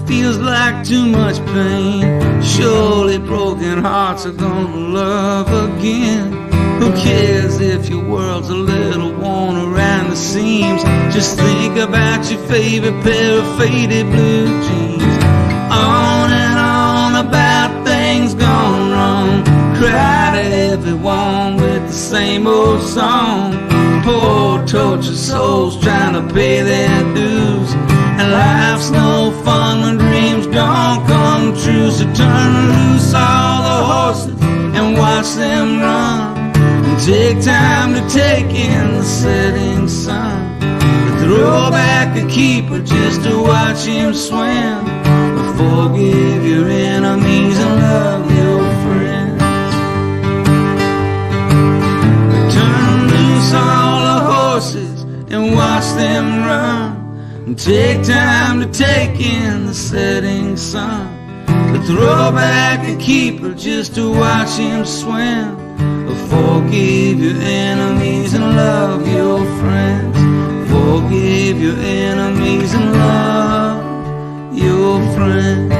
feels like too much pain. Surely broken hearts are gonna love again. Who cares if your world's a little worn around the seams? Just think about your favorite pair of faded blue jeans. On and on about things gone wrong. Cry to everyone with the same old song. Poor tortured souls trying to pay their dues. And life's no fun when dreams don't come true. So turn loose all the horses and watch them run. And take time to take in the setting sun. And throw back the keeper just to watch him swim. And forgive your enemies and love your friends. And turn loose all the horses and watch them run. And take time to take in the setting sun. To throw back the keeper just to watch him swim. Or forgive your enemies and love your friends. Forgive your enemies and love your friends.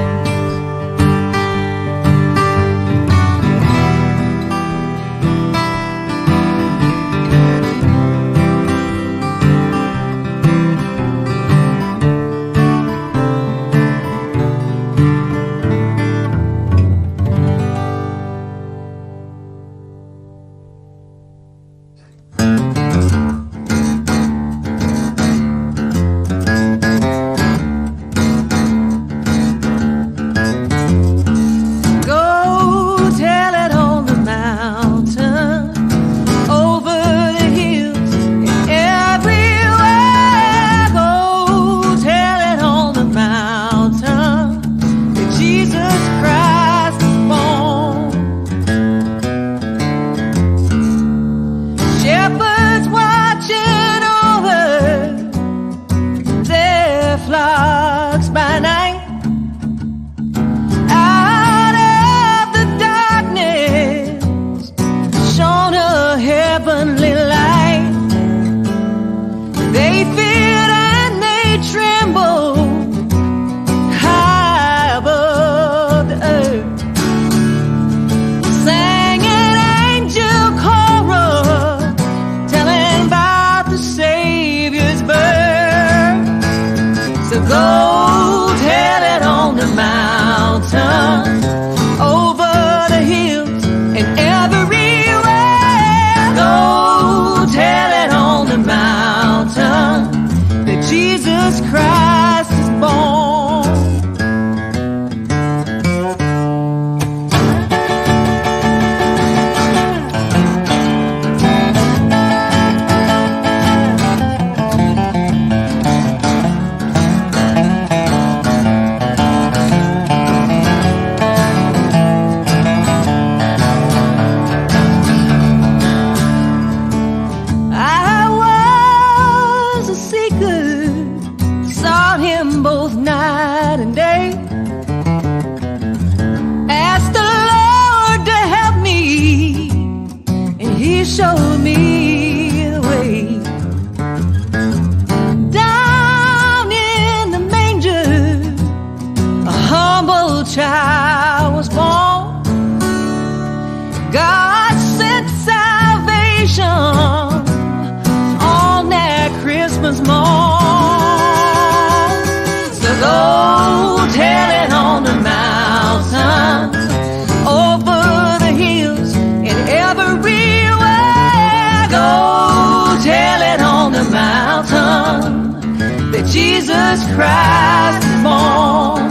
Jesus Christ is born.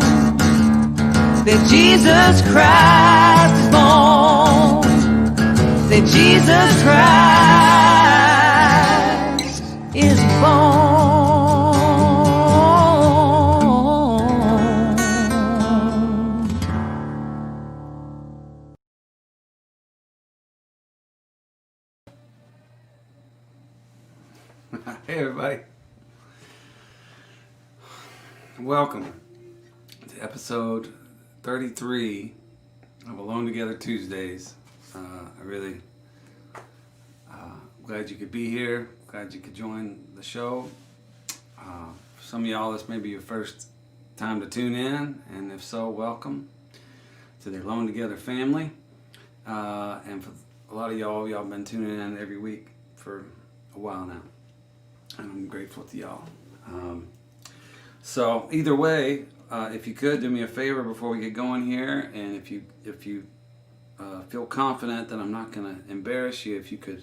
That Jesus Christ is born. That Jesus Christ is born. Hey everybody. Welcome to episode 33 of Alone Together Tuesdays. I really glad you could be here. Glad you could join the show. For some of y'all, this may be your first time to tune in, and if so, welcome to the Alone Together family. And for a lot of y'all have been tuning in every week for a while now, and I'm grateful to y'all. So either way, if you could do me a favor before we get going here, and if you feel confident that I'm not going to embarrass you, if you could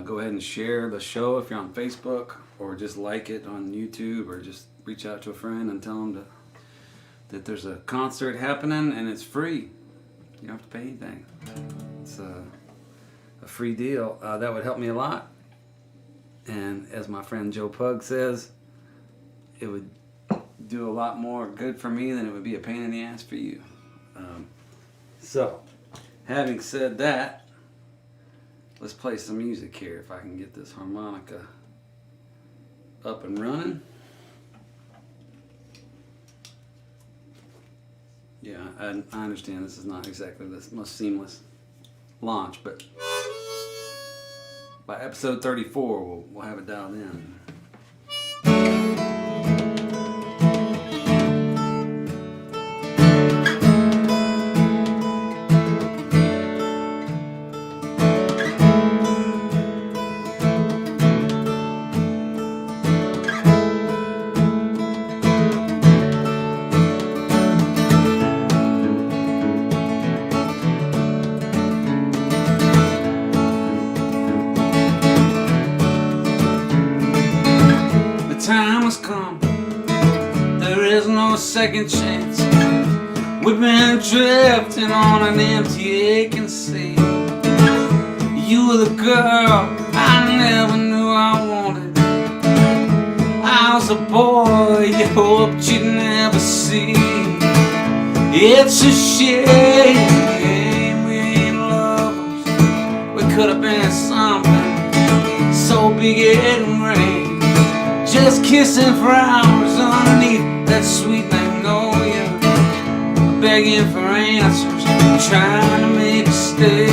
go ahead and share the show if you're on Facebook, or just like it on YouTube, or just reach out to a friend and tell them that there's a concert happening and it's free. You don't have to pay anything. It's a free deal. That would help me a lot. And as my friend Joe Pug says, it would do a lot more good for me than it would be a pain in the ass for you. So, having said that, let's play some music here if I can get this harmonica up and running. Yeah, I understand this is not exactly the most seamless launch, but by episode 34 we'll have it dialed in. Second chance. We've been drifting on an empty aching sea. You were the girl I never knew I wanted. I was a boy you hoped you'd never see. It's a shame we ain't lovers. We could have been something so big and rain, just kissing for hours underneath that sweet magnolia, begging for answers, trying to make a stay.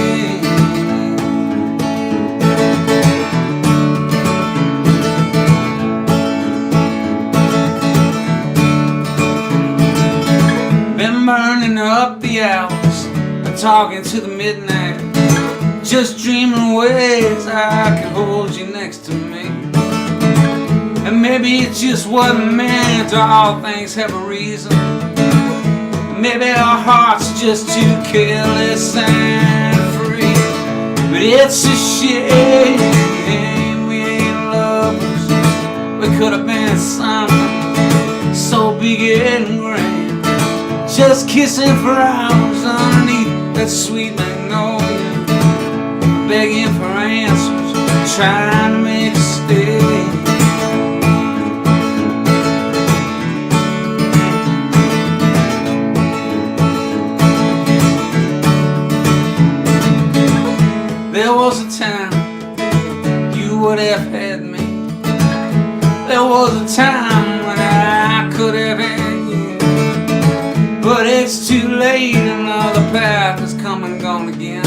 Been burning up the hours, talking to the midnight, just dreaming ways I could hold you next to me. And maybe it just wasn't meant, all things have a reason. Maybe our hearts just too careless and free. But it's a shame we ain't lovers. We could have been something so big and grand, just kissing for hours underneath that sweet magnolia, begging for answers, trying to make a stay. There was a time you would have had me. There was a time when I could have had you. But it's too late, another path has come and gone again.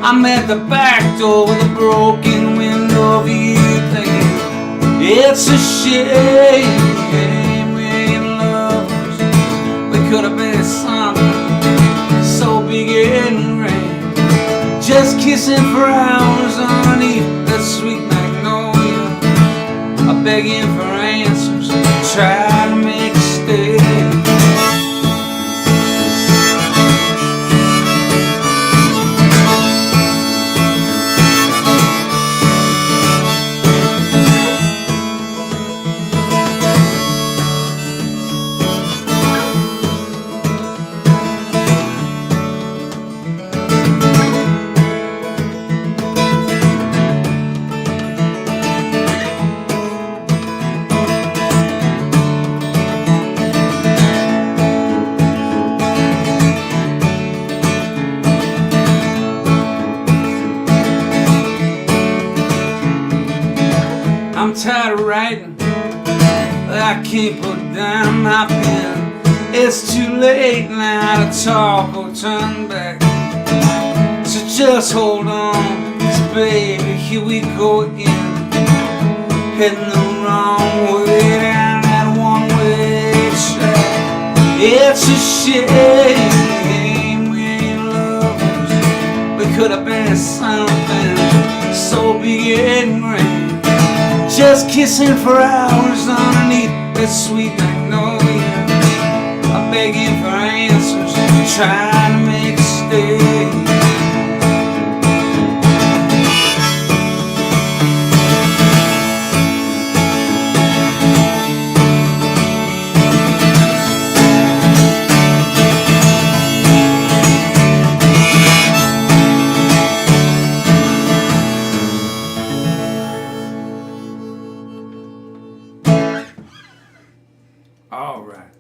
I'm at the back door with a broken window view thinking, it's a shame we ain't lovers. We could have been something so big and grand, just kissing for hours underneath that sweet magnolia, begging for answers, trying to make a stay. I'm tired of writing, but I can't put down my pen. It's too late now to talk or turn back, so just hold on, 'cause baby, here we go again, heading the wrong way down that one-way It's a shame we ain't lovers. We could have been something so big and grand, just kissing for hours underneath that sweet magnolia. I'm begging for answers, trying to make a stay. All right.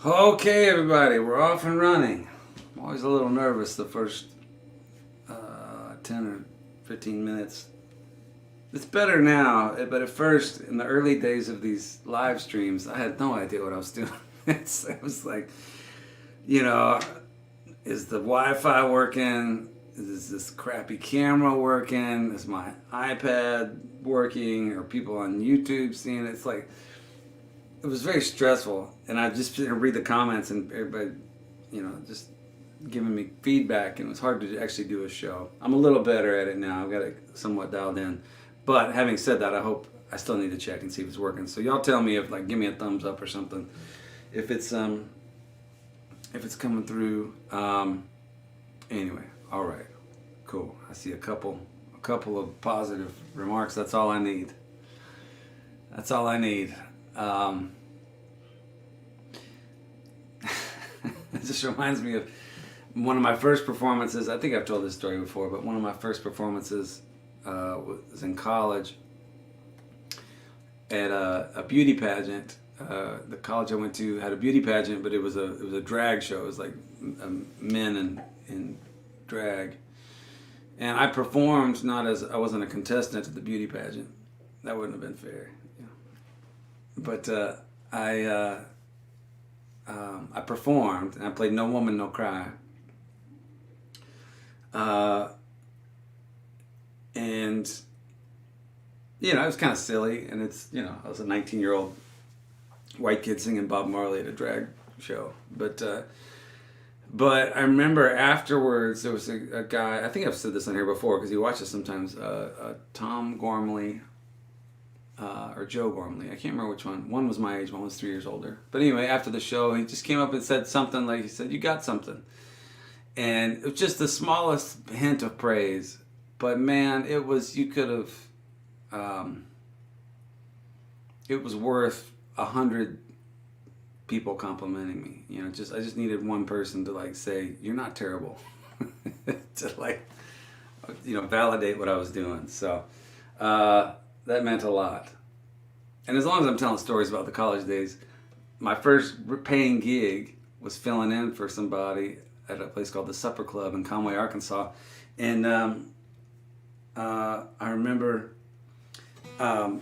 Okay, everybody, we're off and running. I'm always a little nervous the first 10 or 15 minutes. It's better now, but at first, in the early days of these live streams, I had no idea what I was doing. It was like, you know, is the Wi-Fi working? Is this crappy camera working? Is my iPad working? Are people on YouTube seeing it? It's like, it was very stressful, and I just didn't read the comments, and everybody, you know, just giving me feedback, and it was hard to actually do a show. I'm a little better at it now. I've got it somewhat dialed in. But having said that, I still need to check and see if it's working. So y'all tell me if, like, give me a thumbs up or something if it's coming through. Anyway, all right, cool. I see a couple of positive remarks. That's all I need. That's all I need. It just reminds me of one of my first performances. I think I've told this story before, but one of my first performances was in college at a beauty pageant. The college I went to had a beauty pageant, but it was a drag show. It was like men in drag, and I performed. I wasn't a contestant at the beauty pageant. That wouldn't have been fair. But I performed, and I played No Woman, No Cry. And, you know, it was kind of silly, and it's, you know, I was a 19-year-old white kid singing Bob Marley at a drag show. But I remember afterwards, there was a guy, I think I've said this on here before, because he watches sometimes, Tom Gormley, or Joe Gormley. I can't remember which one. One was my age, one was 3 years older. But anyway, after the show, he just came up and said something like, he said, "You got something." And it was just the smallest hint of praise. But man, it was, you could have, it was worth 100 people complimenting me. You know, I just needed one person to, like, say, "You're not terrible." To, like, you know, validate what I was doing. So, that meant a lot. And as long as I'm telling stories about the college days, my first paying gig was filling in for somebody at a place called the Supper Club in Conway, Arkansas. And I remember I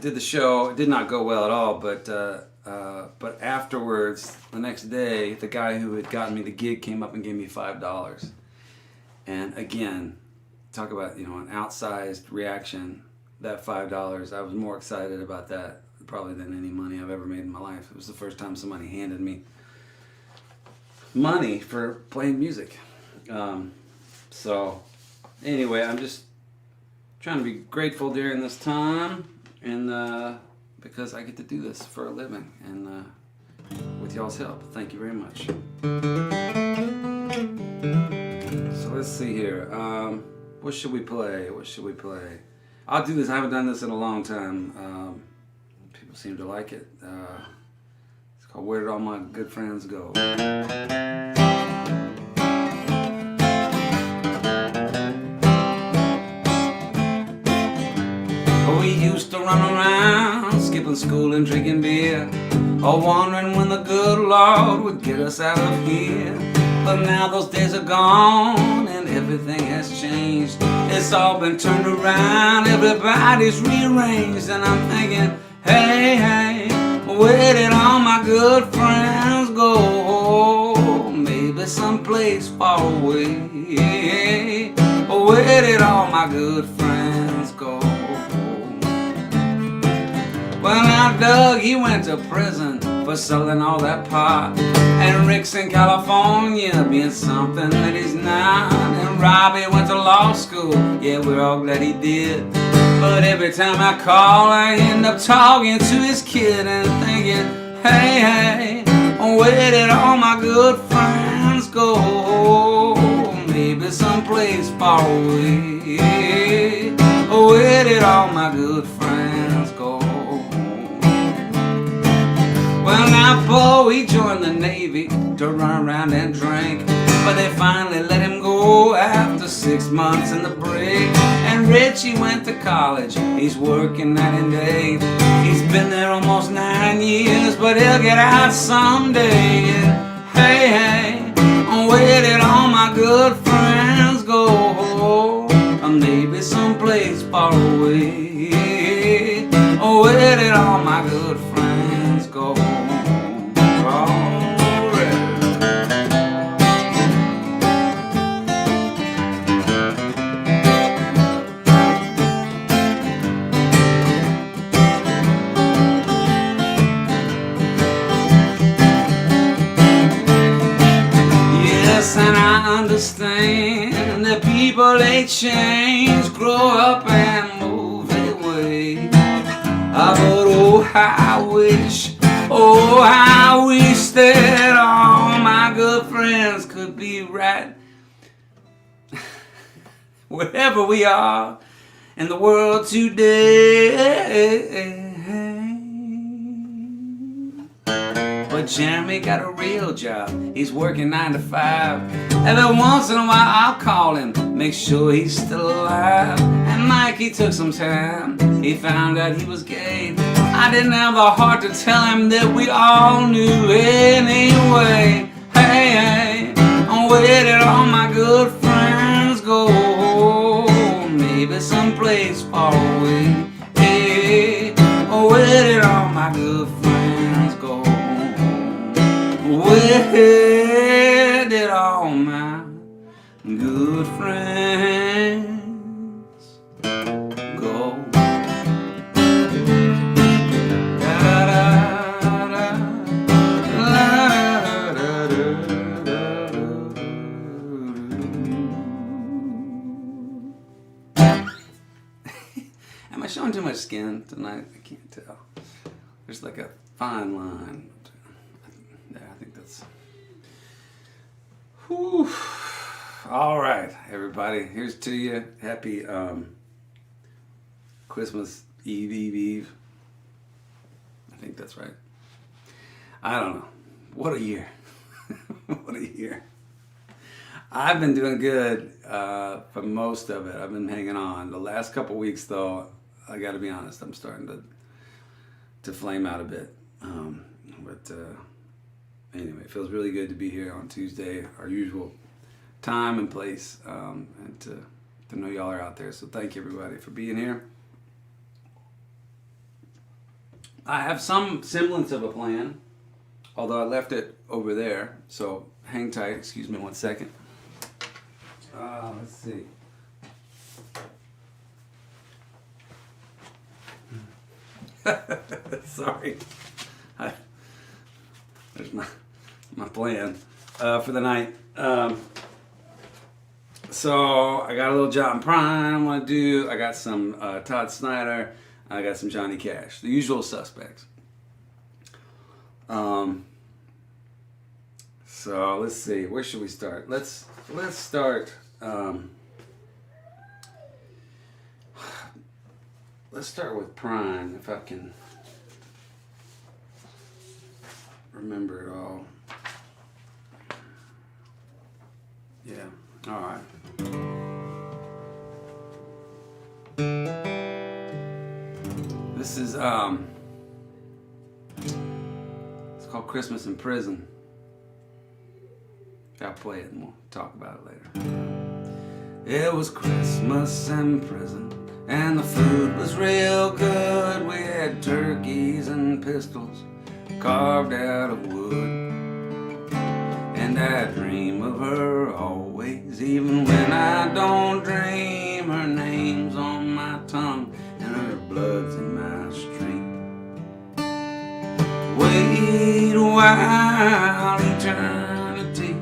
did the show. It did not go well at all, but afterwards, the next day, the guy who had gotten me the gig came up and gave me $5. And again, talk about, you know, an outsized reaction. That $5, I was more excited about that probably than any money I've ever made in my life. It was the first time somebody handed me money for playing music. So anyway, I'm just trying to be grateful during this time, and because I get to do this for a living, and with y'all's help. Thank you very much. So let's see here. What should we play? I'll do this. I haven't done this in a long time. People seem to like it. It's called "Where Did All My Good Friends Go?" We used to run around, skipping school and drinking beer, all wondering when the good Lord would get us out of here. But now those days are gone and everything has changed. It's all been turned around, everybody's rearranged. And I'm thinking, hey, hey, where did all my good friends go? Maybe someplace far away. Where did all my good friends go? Well, now Doug, he went to prison for selling all that pot. And Rick's in California being something that he's not. And Robbie went to law school, yeah, we're all glad he did. But every time I call, I end up talking to his kid and thinking, hey, hey, where did all my good friends go? Maybe someplace far away. Where did all my good friends go? Well, now Bo, he joined the Navy to run around and drink, but they finally let him go after 6 months in the brig. And Richie went to college, he's working night and day. He's been there almost 9 years, but he'll get out someday. Hey, hey, where did all my good friends go? Maybe someplace far away. Where did all my good friends go? And I understand that people, they change, grow up and move away. But oh, how I wish that all my good friends could be right wherever we are in the world today. But Jeremy got a real job, he's working 9 to 5. Every once in a while I'll call him, make sure he's still alive. And Mike, he took some time, he found out he was gay. I didn't have the heart to tell him that we all knew anyway. Hey, hey, where did all my good friends go? Maybe someplace far away. Hey, where did all my good friends go? Where did all my good friends go? Am I showing too much skin tonight? I can't tell. There's like a fine line. Yeah, I think that's... Whew. All right, everybody. Here's to you. Happy Christmas Eve. I think that's right. I don't know. What a year. What a year. I've been doing good for most of it. I've been hanging on. The last couple weeks, though, I got to be honest, I'm starting to flame out a bit. Anyway, it feels really good to be here on Tuesday, our usual time and place, and to know y'all are out there. So thank you, everybody, for being here. I have some semblance of a plan, although I left it over there. So hang tight. Excuse me 1 second. Let's see. Sorry. There's my plan for the night. So I got a little John Prine I want to do. I got some Todd Snider. I got some Johnny Cash. The usual suspects. So let's see. Where should we start? Let's start. Let's start with Prine, if I can remember it all. Yeah, all right. This is, it's called Christmas in Prison. I'll play it and we'll talk about it later. It was Christmas in prison, and the food was real good. We had turkeys and pistols carved out of wood. And I dream of her always, even when I don't dream. Her name's on my tongue and her blood's in my street. Wait a while, eternity.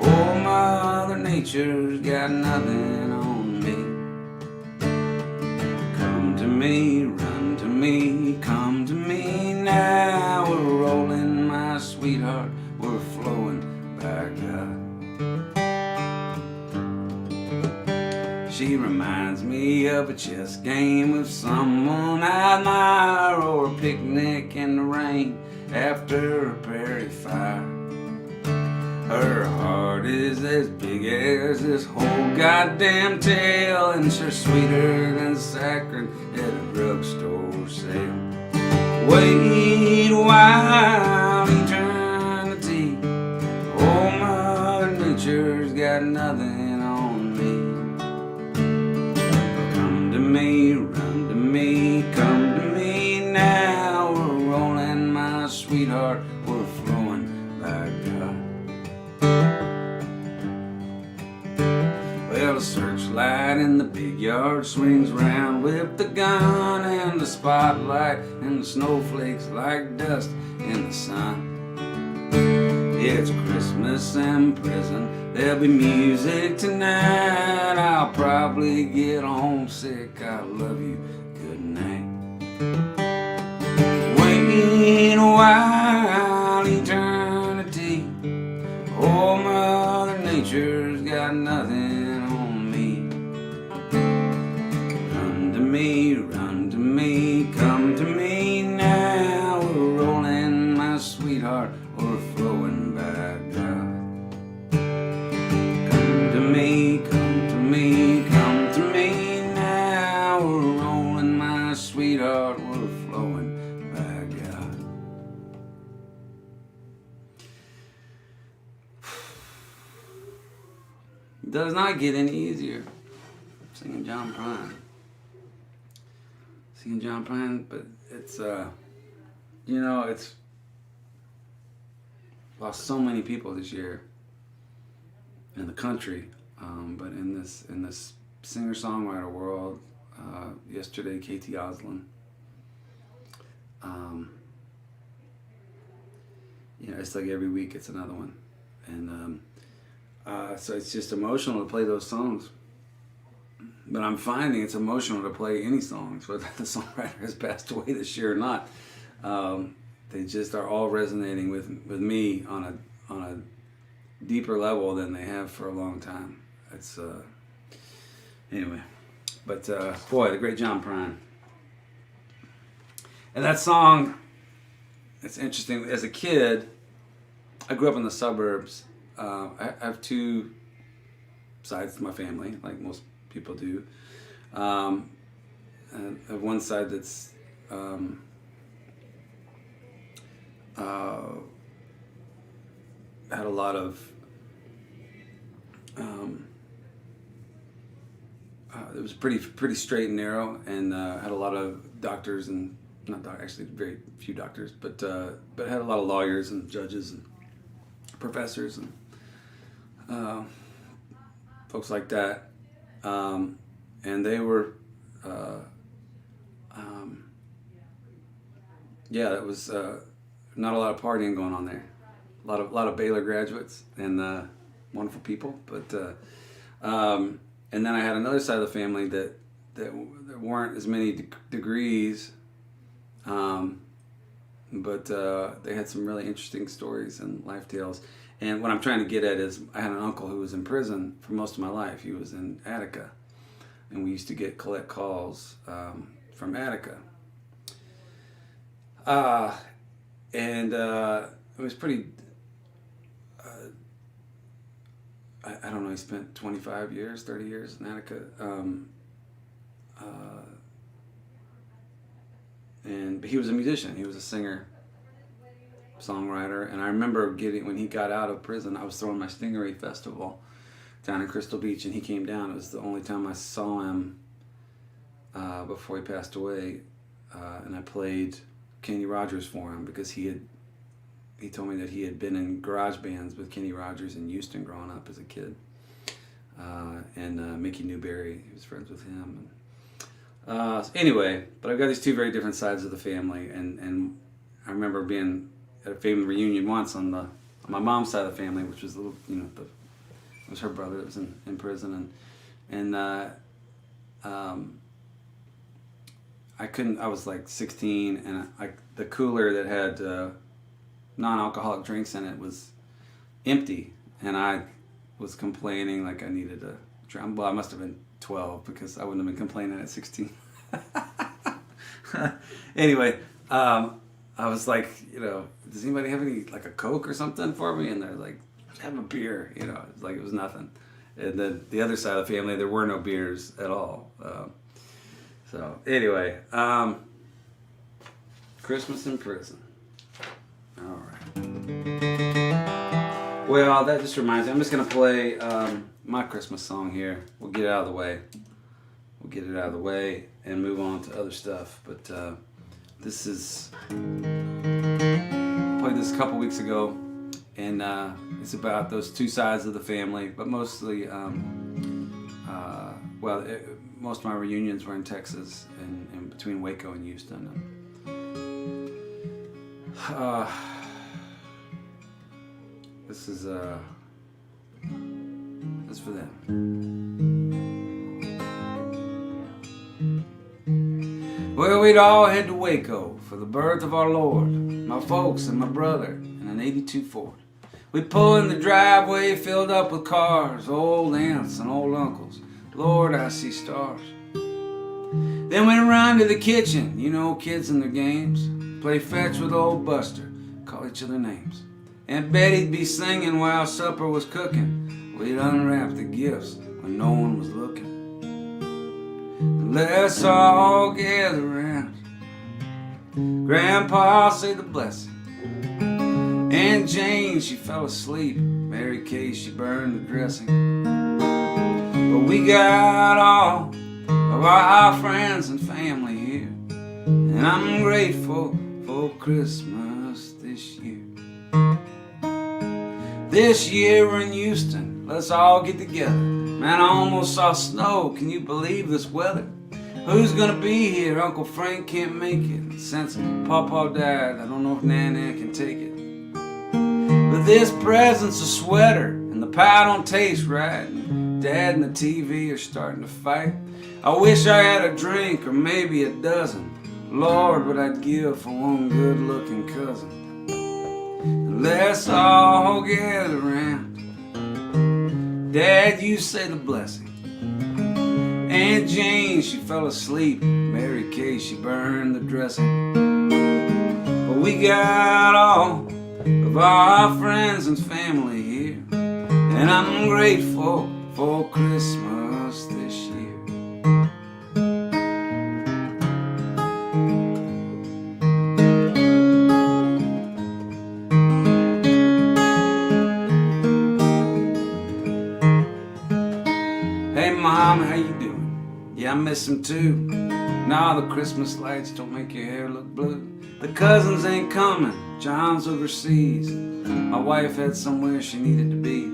Oh, Mother Nature's got nothing on me. Come to me, run to me, come to me now. We're rolling, my sweetheart, we're flowing by God. She reminds me of a chess game with someone I admire, or a picnic in the rain after a prairie fire. Her heart is as big as this whole goddamn tale, and she's sweeter than saccharin at a drugstore sale. Wait a while, eternity. Oh, Mother Nature's got nothing on me. Come to me, run to me, come to me now. We're rolling, my sweetheart, we're flowing by God. Well, the searchlight in the big yard swings round with the gun, and the spotlight and the snowflakes like dust in the sun. It's Christmas and prison, there'll be music tonight. I'll probably get homesick, I love you, good night. Wait a while, eternity. Oh, Mother Nature's got nothing on me. Run to me, run to me, come to me now. We're rolling, my sweetheart, we're flowing by God. Come to me, come to me, come to me now. We're rolling, my sweetheart, we're flowing by God. It does not get any easier singing John Prine. Singing John Prine, but it's it's lost so many people this year in the country, but in this singer-songwriter world, yesterday Katie Oslin, it's like every week it's another one, and so it's just emotional to play those songs. But I'm finding it's emotional to play any songs, whether the songwriter has passed away this year or not. They just are all resonating with me on a deeper level than they have for a long time. It's anyway, but boy, the great John Prine. And that song, it's interesting. As a kid, I grew up in the suburbs. I have two sides to my family, like most people do. And I have one side that's had a lot of it was pretty straight and narrow, and had a lot of doctors and actually very few doctors, but had a lot of lawyers and judges and professors and folks like that, and they were it was not a lot of partying going on there. A lot of Baylor graduates and wonderful people, but and then I had another side of the family that there weren't as many degrees, but they had some really interesting stories and life tales. And what I'm trying to get at is I had an uncle who was in prison for most of my life. He was in Attica, and we used to collect calls from Attica. And it was pretty, I don't know, he spent 25 years, 30 years in Attica. But he was a musician. He was a singer, songwriter. And I remember when he got out of prison, I was throwing my Stingery Festival down in Crystal Beach, and he came down. It was the only time I saw him before he passed away. And I played Kenny Rogers for him because he told me that he had been in garage bands with Kenny Rogers in Houston growing up as a kid. And Mickey Newberry, he was friends with him. Anyway, but I've got these two very different sides of the family, and I remember being at a family reunion once on my mom's side of the family, which was a little, it was her brother that was in prison, and I was like 16, and the cooler that had non-alcoholic drinks in it was empty, and I was complaining like I needed a drink. Well, I must have been 12 because I wouldn't have been complaining at 16. Anyway, I was like, does anybody have any, like a Coke or something for me? And they're like, have a beer, it's like it was nothing. And then the other side of the family, there were no beers at all. So anyway, Christmas in prison. All right. Well, that just reminds me. I'm just going to play my Christmas song here. We'll get it out of the way. And move on to other stuff. But this is... I played this a couple weeks ago. And it's about those two sides of the family. But mostly... most of my reunions were in Texas and between Waco and Houston. This is for them. Well, we'd all head to Waco for the birth of our Lord, my folks and my brother in an 82 Ford. We'd pull in the driveway filled up with cars, old aunts and old uncles. Lord, I see stars. Then we'd run to the kitchen, kids and their games. Play fetch with old Buster, call each other names. Aunt Betty'd be singing while supper was cooking. We'd unwrap the gifts when no one was looking. And let's all gather around. Grandpa say the blessing. Aunt Jane, she fell asleep. Mary Kay, she burned the dressing. But we got all of our friends and family here, and I'm grateful for Christmas this year. This year we're in Houston, let's all get together. Man, I almost saw snow, can you believe this weather? Who's gonna be here? Uncle Frank can't make it. Since Papa died, I don't know if Nana can take it. But this present's a sweater, and the pie don't taste right. Dad and the TV are starting to fight. I wish I had a drink or maybe a dozen. Lord, what I'd give for one good-looking cousin. And let's all gather around. Dad, you say the blessing. Aunt Jane, she fell asleep. Mary Kay, she burned the dressing. But we got all of our friends and family here, and I'm grateful for Christmas this year. Hey Mom, how you doing? Yeah, I miss him too. Nah, the Christmas lights don't make your hair look blue. The cousins ain't coming, John's overseas. My wife had somewhere she needed to be.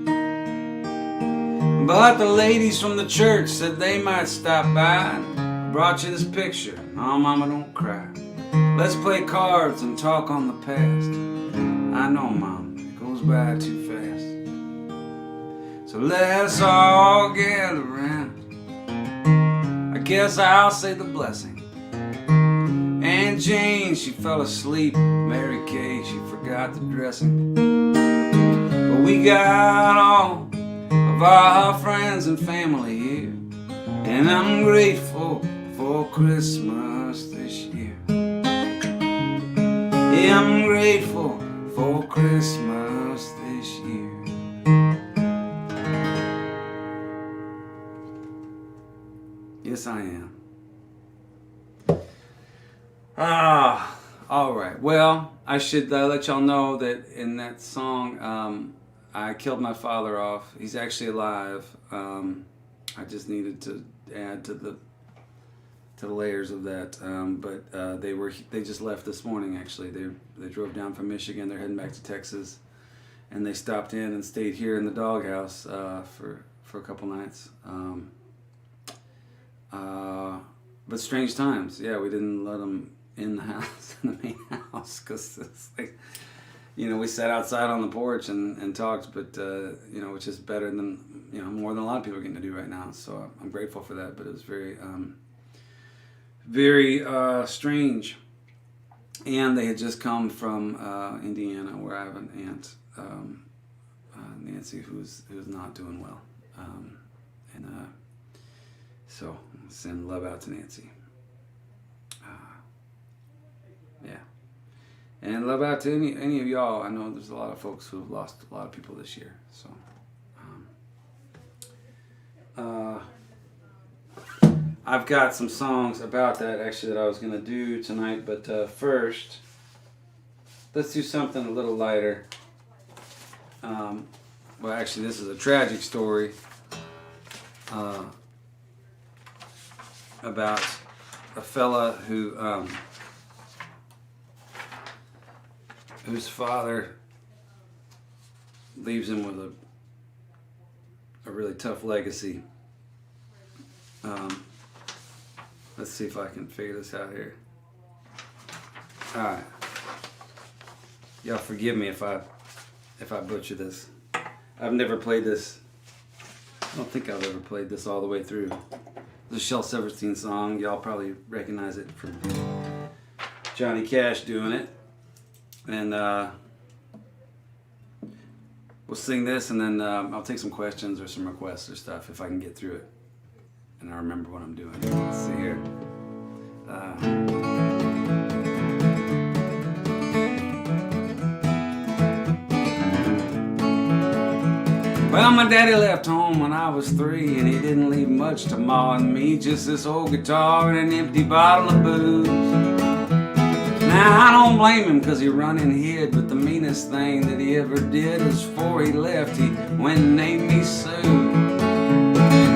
But the ladies from the church said they might stop by and brought you this picture. Oh, Mama, don't cry. Let's play cards and talk on the past. I know, Mom, it goes by too fast. So let's all gather around. I guess I'll say the blessing. Aunt Jane, she fell asleep. Mary Kay, she forgot the dressing. But we got all of our friends and family here, and I'm grateful for Christmas this year. Yeah, I'm grateful for Christmas this year. Yes, I am. All right. Well, I should let y'all know that in that song, I killed my father off. He's actually alive. I just needed to add to the layers of that. But they just left this morning. Actually, they drove down from Michigan. They're heading back to Texas, and they stopped in and stayed here in the doghouse for a couple nights. But strange times. Yeah, we didn't let them in the house, in the main house. house because it's like, we sat outside on the porch and talked, but which is better than more than a lot of people are getting to do right now. So I'm grateful for that. But it was very very strange. And they had just come from Indiana, where I have an aunt, Nancy, who's not doing well, so send love out to Nancy. Yeah, and love out to any of y'all. I know there's a lot of folks who have lost a lot of people this year. So, I've got some songs about that actually that I was gonna do tonight, but first, let's do something a little lighter. Well, actually, this is a tragic story about a fella whose father leaves him with a really tough legacy. Let's see if I can figure this out here. All right, y'all forgive me if I butcher this. I've never played this. I don't think I've ever played this all the way through. It's a Shel Silverstein song. Y'all probably recognize it from Johnny Cash doing it. And we'll sing this, and then I'll take some questions or some requests or stuff if I can get through it. And I remember what I'm doing. Let's see here. Well, my daddy left home when I was 3, and he didn't leave much to Ma and me, just this old guitar and an empty bottle of booze. Now, I don't blame him because he run and hid, but the meanest thing that he ever did was before he left, he went and named me Sue.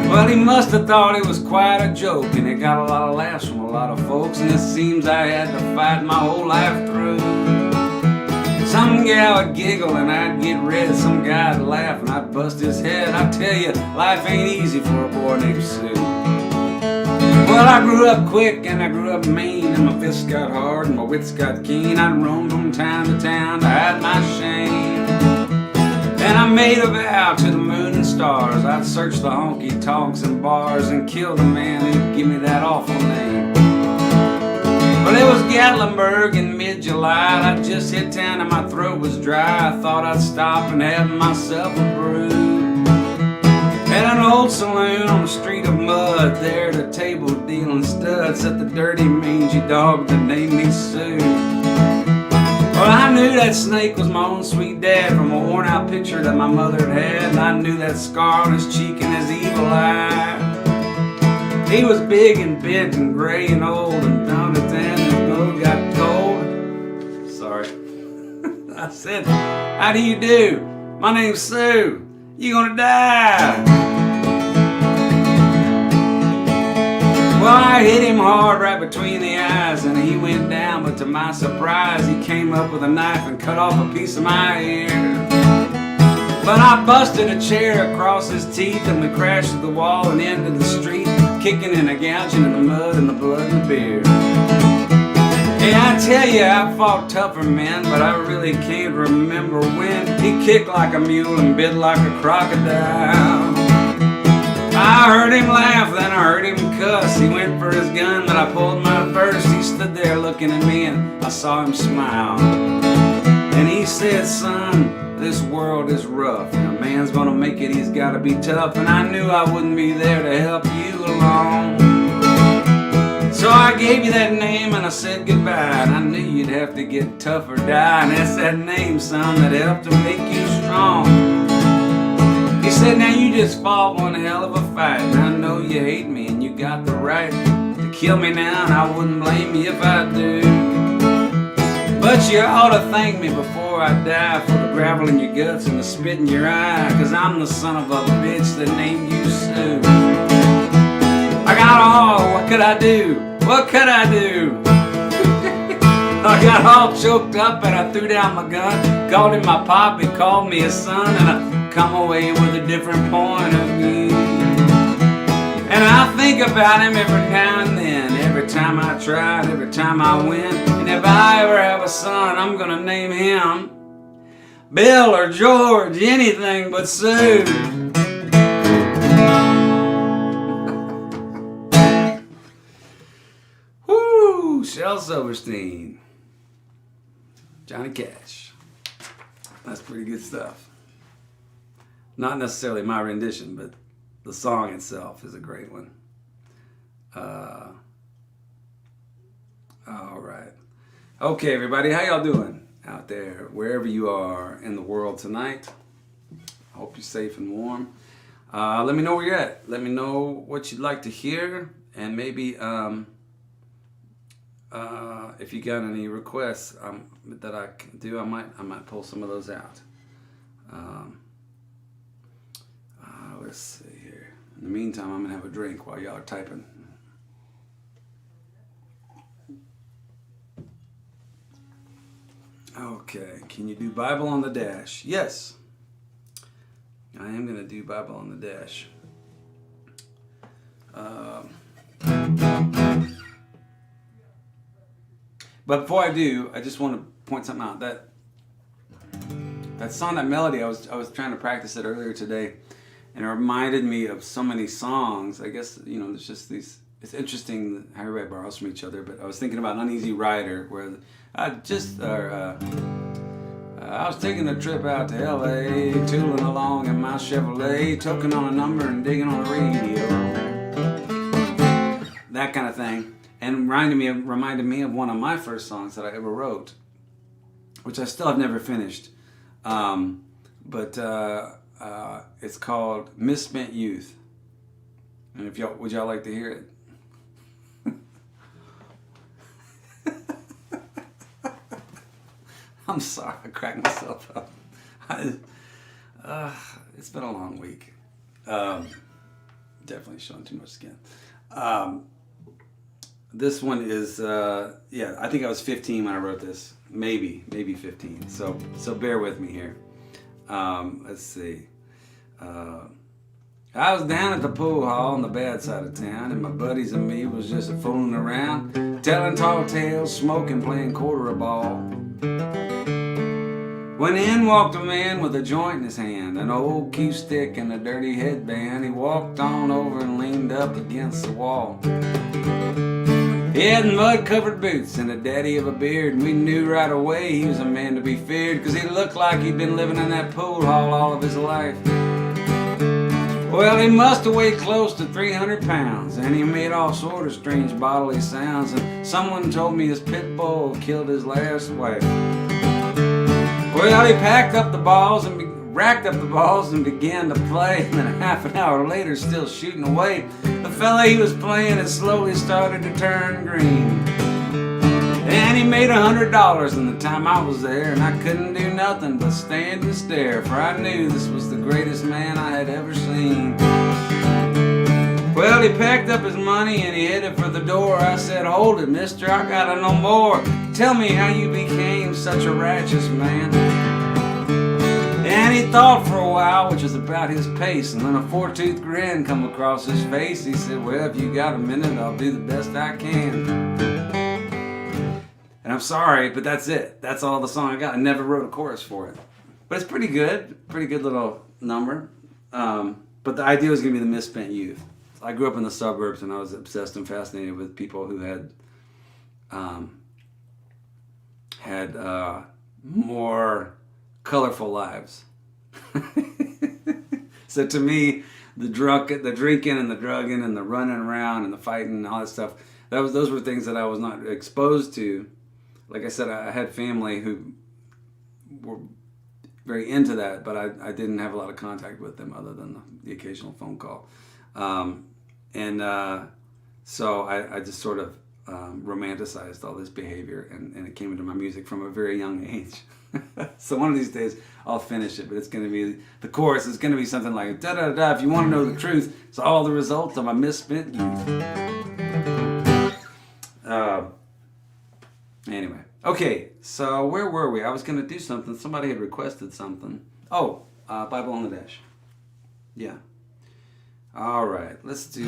Well, he must have thought it was quite a joke, and it got a lot of laughs from a lot of folks, and it seems I had to fight my whole life through. Some gal would giggle and I'd get red, some guy'd laugh and I'd bust his head. I tell you, life ain't easy for a boy named Sue. Well, I grew up quick and I grew up mean, and my fists got hard and my wits got keen. I roamed from town to town to hide my shame. And I made a vow to the moon and stars, I'd search the honky-tonks and bars and kill the man who'd give me that awful name. Well, it was Gatlinburg in mid-July, and I just hit town and my throat was dry. I thought I'd stop and have myself a brew. At an old saloon on the street of mud, there at a table dealing studs sat the dirty, mangy dog that named me Sue. Well, I knew that snake was my own sweet dad from a worn-out picture that my mother had, and I knew that scar on his cheek and his evil eye. He was big and bent and gray and old, and down at the end his blood got cold. Sorry. I said, how do you do? My name's Sue. You gonna die? Well, I hit him hard right between the eyes, and he went down, but to my surprise, he came up with a knife and cut off a piece of my ear. But I busted a chair across his teeth, and we crashed to the wall and into the street, kicking and a gouging in the mud and the blood and the beer. Yeah, I tell you, I fought tougher men, but I really can't remember when. He kicked like a mule and bit like a crocodile. I heard him laugh, then I heard him cuss. He went for his gun, but I pulled mine first. He stood there looking at me, and I saw him smile. And he said, son, this world is rough, and a man's gonna make it, he's gotta be tough. And I knew I wouldn't be there to help you along. So I gave you that name and I said goodbye, and I knew you'd have to get tough or die. And that's that name, son, that helped to make you strong. He said, now you just fought one hell of a fight, and I know you hate me and you got the right to kill me now, and I wouldn't blame you if I do. But you ought to thank me before I die for the gravel in your guts and the spit in your eye, 'cause I'm the son of a bitch that named you Sue. I got all, what could I do? What could I do? I got all choked up and I threw down my gun, called him my pop, he called me his son, and I come away with a different point of view. And I think about him every now and then, every time I try, every time I win. He if I ever have a son, I'm gonna name him Bill or George, anything but Sue. Woo! Shel Silverstein. Johnny Cash. That's pretty good stuff. Not necessarily my rendition, but the song itself is a great one. All right. Okay, everybody, how y'all doing out there, wherever you are in the world tonight? I hope you're safe and warm. Let me know where you're at. Let me know what you'd like to hear, and maybe if you got any requests that I can do, I might pull some of those out. Let's see here. In the meantime, I'm gonna have a drink while y'all are typing. Okay, can you do Bible on the Dash? Yes, I am gonna do Bible on the Dash. But before I do, I just want to point something out. That song, that melody, I was trying to practice it earlier today, and it reminded me of so many songs. I guess, there's just these, it's interesting how everybody borrows from each other, but I was thinking about Uneasy Rider, where I was taking a trip out to L.A., tooling along in my Chevrolet, toking on a number and digging on a radio. That kind of thing. And reminded me of one of my first songs that I ever wrote, which I still have never finished. But it's called Misspent Youth. And would y'all like to hear it? I'm sorry, I cracked myself up. It's been a long week. Definitely showing too much skin. This one is, I think I was 15 when I wrote this. Maybe 15. So bear with me here. Let's see. I was down at the pool hall on the bad side of town, and my buddies and me was just fooling around, telling tall tales, smoking, playing quarter a ball. When in walked a man with a joint in his hand, an old cue stick and a dirty headband. He walked on over and leaned up against the wall. He had mud-covered boots and a daddy of a beard, and we knew right away he was a man to be feared, 'cause he looked like he'd been living in that pool hall all of his life. Well, he must have weighed close to 300 pounds, and he made all sort of strange bodily sounds, and someone told me his pit bull killed his last wife. Well, he racked up the balls and began to play, and then half an hour later, still shooting away, the fella he was playing had slowly started to turn green. And he made $100 in the time I was there, and I couldn't do nothing but stand and stare, for I knew this was the greatest man I had ever seen. Well, he packed up his money and he headed for the door. I said, "Hold it, mister, I gotta know more. Tell me how you became such a righteous man." And he thought for a while, which was about his pace, and then a four-tooth grin come across his face. He said, "Well, if you got a minute, I'll do the best I can." And I'm sorry, but that's it. That's all the song I got. I never wrote a chorus for it. But it's pretty good little number. But the idea was going to be the Misspent Youth. I grew up in the suburbs, and I was obsessed and fascinated with people who had more colorful lives. So to me, the drinking and the drugging and the running around and the fighting and all that stuff, those were things that I was not exposed to. Like I said, I had family who were very into that, but I didn't have a lot of contact with them other than the occasional phone call. So I just sort of romanticized all this behavior, and it came into my music from a very young age. So one of these days I'll finish it, but it's going to be, the chorus is going to be something like, da da da, if you want to know the truth, it's all the result of my misspent youth. Anyway, okay, so where were we? I was going to do something. Somebody had requested something. Oh, Bible on the Dash. Yeah. All right, let's do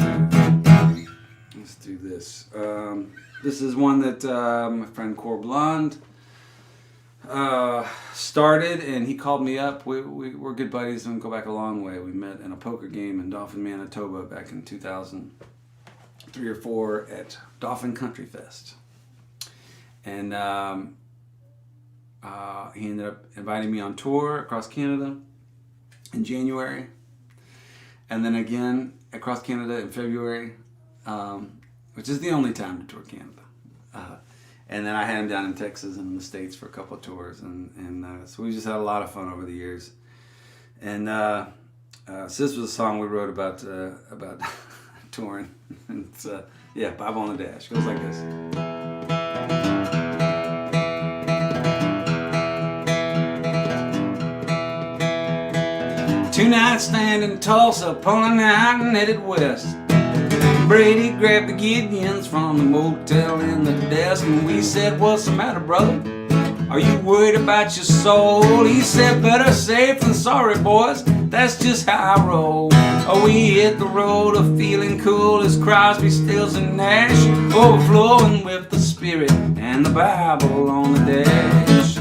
this. This is one that my friend Corb Lund started, and he called me up. We're good buddies and go back a long way. We met in a poker game in Dauphin, Manitoba back in 2003 or 4 at Dauphin Country Fest. And he ended up inviting me on tour across Canada in January, and then again across Canada in February, which is the only time to tour Canada. And then I had him down in Texas and in the States for a couple of tours, and so we just had a lot of fun over the years. And so this was a song we wrote about touring. And it's, Bible on the Dash. It goes like this. Two-night stand in Tulsa, pulling out and headed west. Brady grabbed the Gideons from the motel in the desk, and we said, "What's the matter, brother? Are you worried about your soul?" He said, "Better safe than sorry, boys. That's just how I roll." Oh, we hit the road of feeling cool as Crosby, Stills, and Nash, overflowing with the Spirit and the Bible on the dash.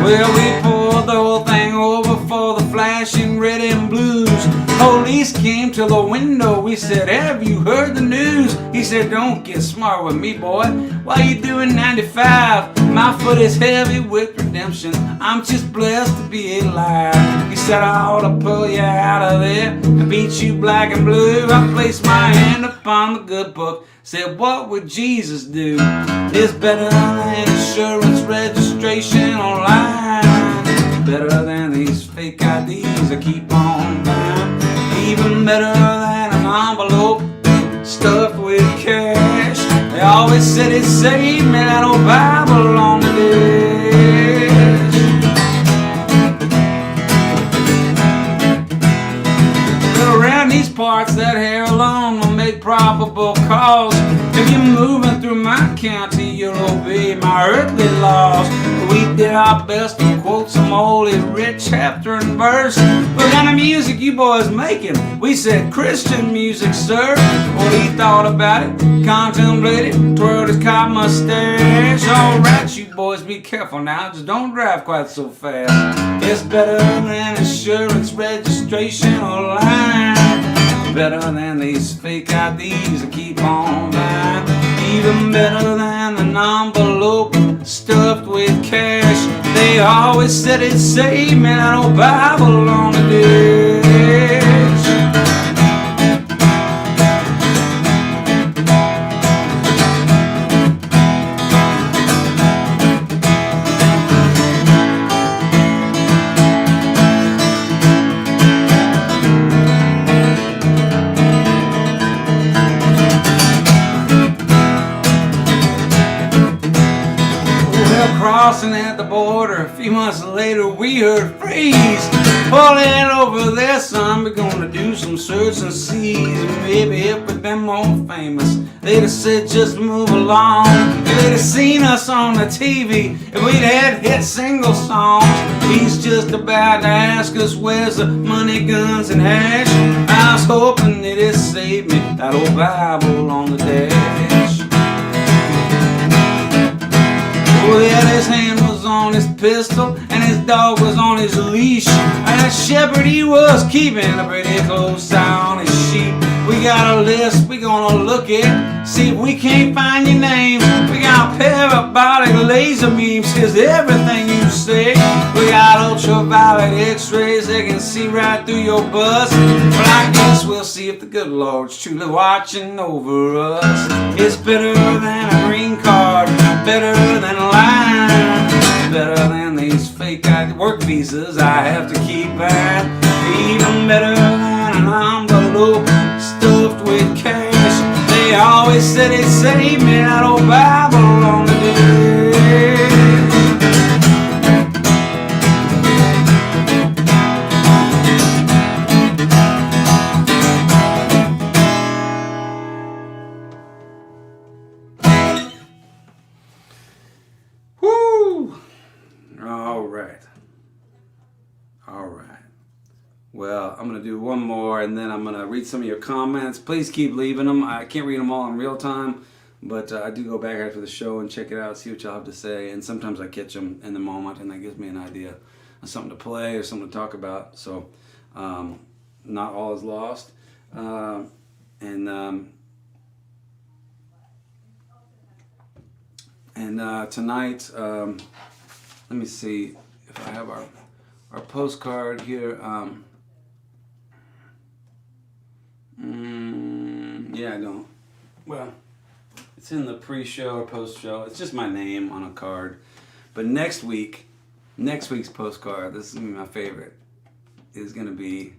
Well, we poured the whole thing over for the flashing red and blues. Police came to the window. We said, "Have you heard the news?" He said, "Don't get smart with me, boy. Why you doing 95? My foot is heavy with redemption. I'm just blessed to be alive." He said, "I ought to pull you out of there and beat you black and blue." I placed my hand upon the good book. Said, "What would Jesus do?" It's better than insurance registration online. Better than these fake IDs I keep on buying. Even better than an envelope stuffed with cash. They always said it saved me, that old Bible on the dash. But around these parts, that hair alone will make probable cause. If you're moving through my county, you'll obey my earthly laws. We did our best to quote some holy writ, chapter and verse. What kind of music you boys making? We said Christian music, sir. Well, he thought about it, contemplated, twirled his cob mustache. All right, you boys, be careful now. Just don't drive quite so fast. It's better than insurance registration online. Better than these fake IDs I keep on buying. Even better than an envelope stuffed with cash. They always said it saved me, that old Bible on the dash. Crossing at the border, a few months later we heard freeze. Pull in over there, son, we're gonna do some search and seize. Maybe if we'd been more famous, they'd have said just move along. They'd have seen us on the TV if we'd had hit single songs. He's just about to ask us where's the money, guns, and hash. I was hoping that it saved me, that old Bible on the dash. Well, his hand was on his pistol and his dog was on his leash. And that shepherd, he was keeping a pretty close eye on his sheep. We got a list we gonna look at, see if we can't find your name. We got parabolic laser beams, says everything you say. We got ultraviolet x-rays that can see right through your bus. Well, I guess we'll see if the good Lord's truly watching over us. It's better than a green card, better than a line, better than these fake work visas I have to keep buying. Even better than an envelope stuffed with cash. They always said it saved me, that old Bible on the dash. Well, I'm going to do one more, and then I'm going to read some of your comments. Please keep leaving them. I can't read them all in real time, but I do go back after the show and check it out, see what y'all have to say. And sometimes I catch them in the moment, and that gives me an idea of something to play or something to talk about. So not all is lost. Tonight, let me see if I have our postcard here. Yeah, I don't. Well, it's in the pre-show or post-show. It's just my name on a card. But next week's postcard, this is going to be my favorite, is going to be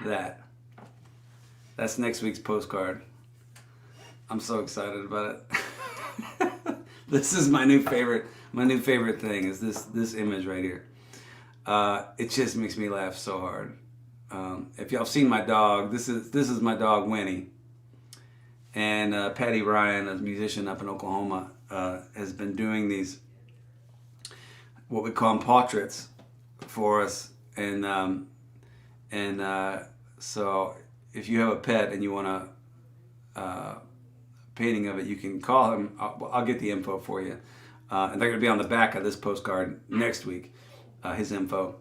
that. That's next week's postcard. I'm so excited about it. This is my new favorite thing is this image right here. It just makes me laugh so hard. If y'all have seen my dog, this is my dog Winnie. And Patty Ryan, a musician up in Oklahoma, has been doing these, what we call them, portraits for us. And so if you have a pet and you want a painting of it, you can call him. I'll get the info for you. And they're going to be on the back of this postcard next week, his info.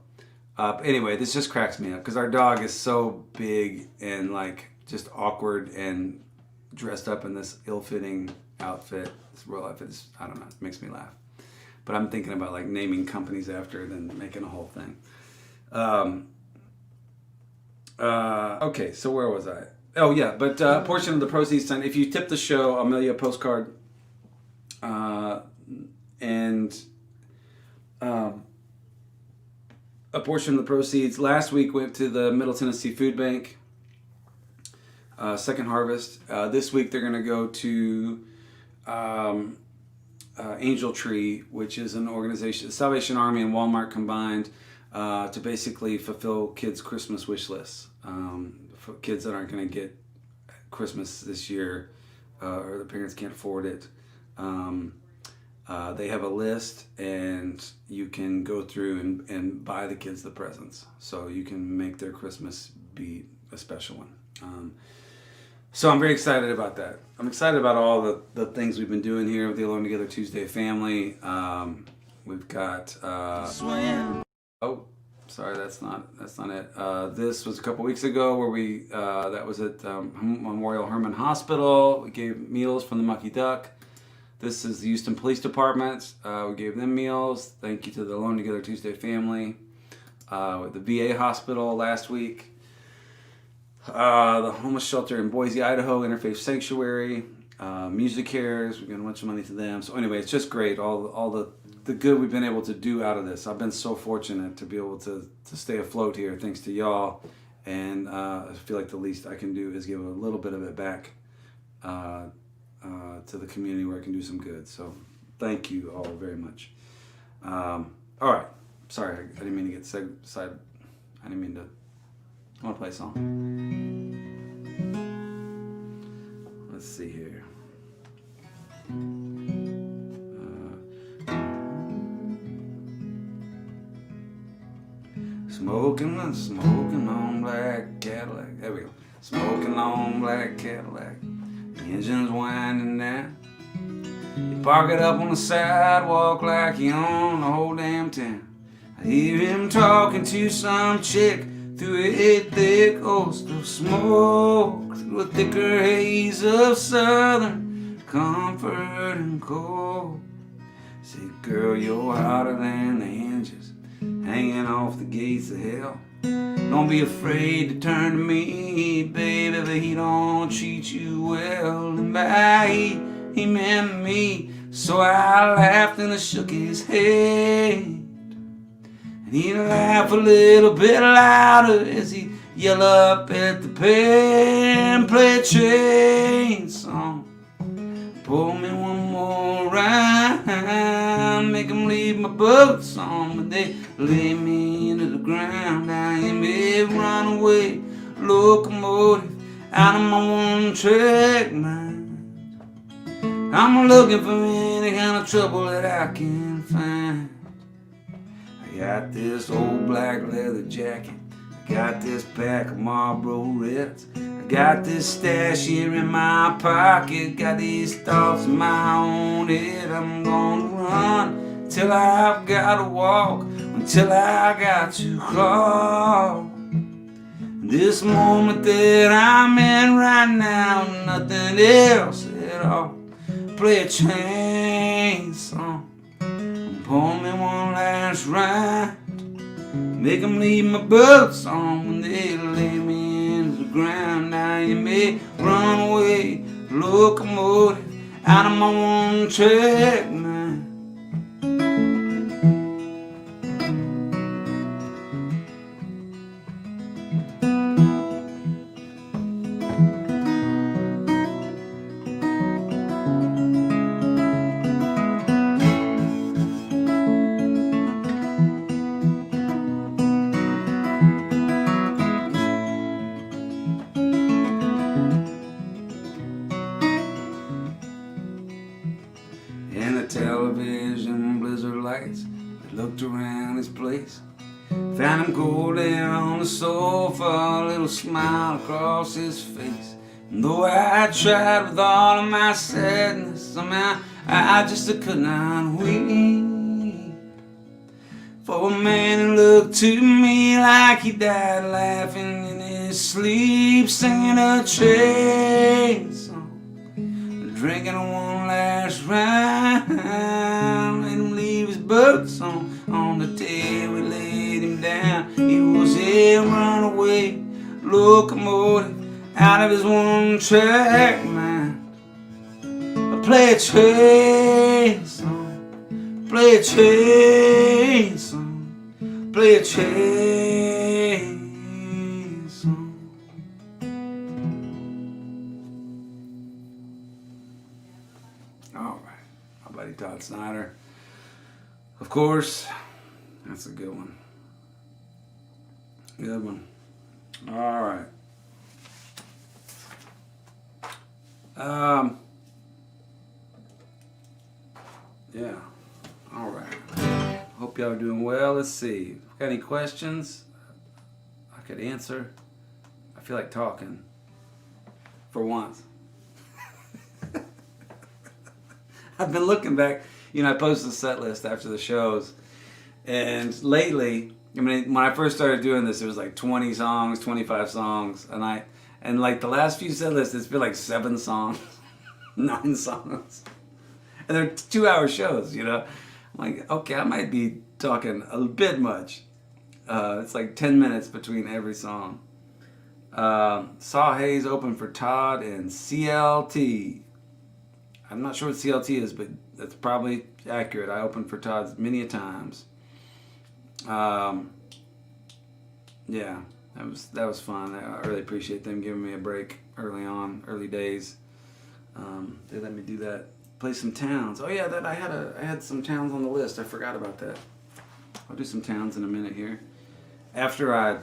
Anyway, this just cracks me up because our dog is so big and like just awkward and dressed up in this ill-fitting outfit. This real outfit is, I don't know, it makes me laugh. But I'm thinking about like naming companies after it and making a whole thing. Okay, so where was I? Oh yeah, but a portion of the proceeds, if you tip the show, I'll mail you a postcard. A portion of the proceeds last week went to the Middle Tennessee Food Bank, Second Harvest. This week they're going to go to Angel Tree, which is an organization, Salvation Army and Walmart combined, to basically fulfill kids' Christmas wish lists. For kids that aren't going to get Christmas this year, or the parents can't afford it. They have a list, and you can go through and buy the kids the presents, so you can make their Christmas be a special one. So I'm very excited about that. I'm excited about all the things we've been doing here with the Alone Together Tuesday family. We've got Swim. oh, sorry, that's not it. This was a couple weeks ago where we that was at Memorial Hermann Hospital. We gave meals from the Mucky Duck. This is the Houston Police Department. We gave them meals. Thank you to the Alone Together Tuesday family. With the VA hospital last week. The homeless shelter in Boise, Idaho, Interfaith Sanctuary. Music Cares. We're giving a bunch of money to them. So anyway, it's just great. All the good we've been able to do out of this. I've been so fortunate to be able to stay afloat here thanks to y'all. And I feel like the least I can do is give a little bit of it back to the community where I can do some good. So thank you all very much. All right. Sorry, I didn't mean to get side. I didn't mean to. I want to play a song. Let's see here. Smoking on black Cadillac. There we go. Smoking on black Cadillac. The engine's winding down. You park it up on the sidewalk like you own the whole damn town. I hear him talking to some chick through a thick host of smoke, through a thicker haze of southern comfort and cold. Say, girl, you're hotter than the hinges hanging off the gates of hell. Don't be afraid to turn to me, baby, if he don't treat you well. And by he meant me, so I laughed and I shook his head. And he laughed a little bit louder as he yelled up at the pen, play a train song. Pour me one more round, make him leave my boots on, but they lay me into the ground. I am a runaway locomotive out of my one-track mind. I'm looking for any kind of trouble that I can find. I got this old black leather jacket Got this pack of Marlboro Reds. I got this stash here in my pocket. Got these thoughts in my own head. I'm gonna run till I've got to walk, until I got to crawl. This moment that I'm in right now, nothing else at all. Play a chain song, pour me one last ride. Make them leave my boots on when they lay me into the ground. Now you may run away, locomotive, out of my one track mind. Television blizzard lights, I looked around his place, found him cold there on the sofa, a little smile across his face. And though I tried with all of my sadness, somehow I just could not weep for a man who looked to me like he died laughing in his sleep, singing a chain song, drinking one last round. Let him leave his boots on the day we laid him down. He was a runaway locomotive out of his one track mind. Play a chain song, play a chain song, play a chain song. All right, my buddy Todd Snider. Of course, that's a good one. Good one. All right. Yeah. All right. Hope y'all are doing well. Let's see. Got any questions I could answer? I feel like talking for once. I've been looking back. You know, I post a set list after the shows, and lately, I mean, when I first started doing this, it was like 20 songs, 25 songs, and like the last few set lists, it's been like 7 songs, 9 songs, and they're 2-hour shows. You know, I'm like, okay, I might be talking a bit much. It's like 10 minutes between every song. Saw Hayes open for Todd and CLT. I'm not sure what CLT is, but that's probably accurate. I opened for Todd's many a times. Yeah, that was fun. I really appreciate them giving me a break early days. They let me do that. Play some towns. Oh yeah, I had some towns on the list. I forgot about that. I'll do some towns in a minute here. After I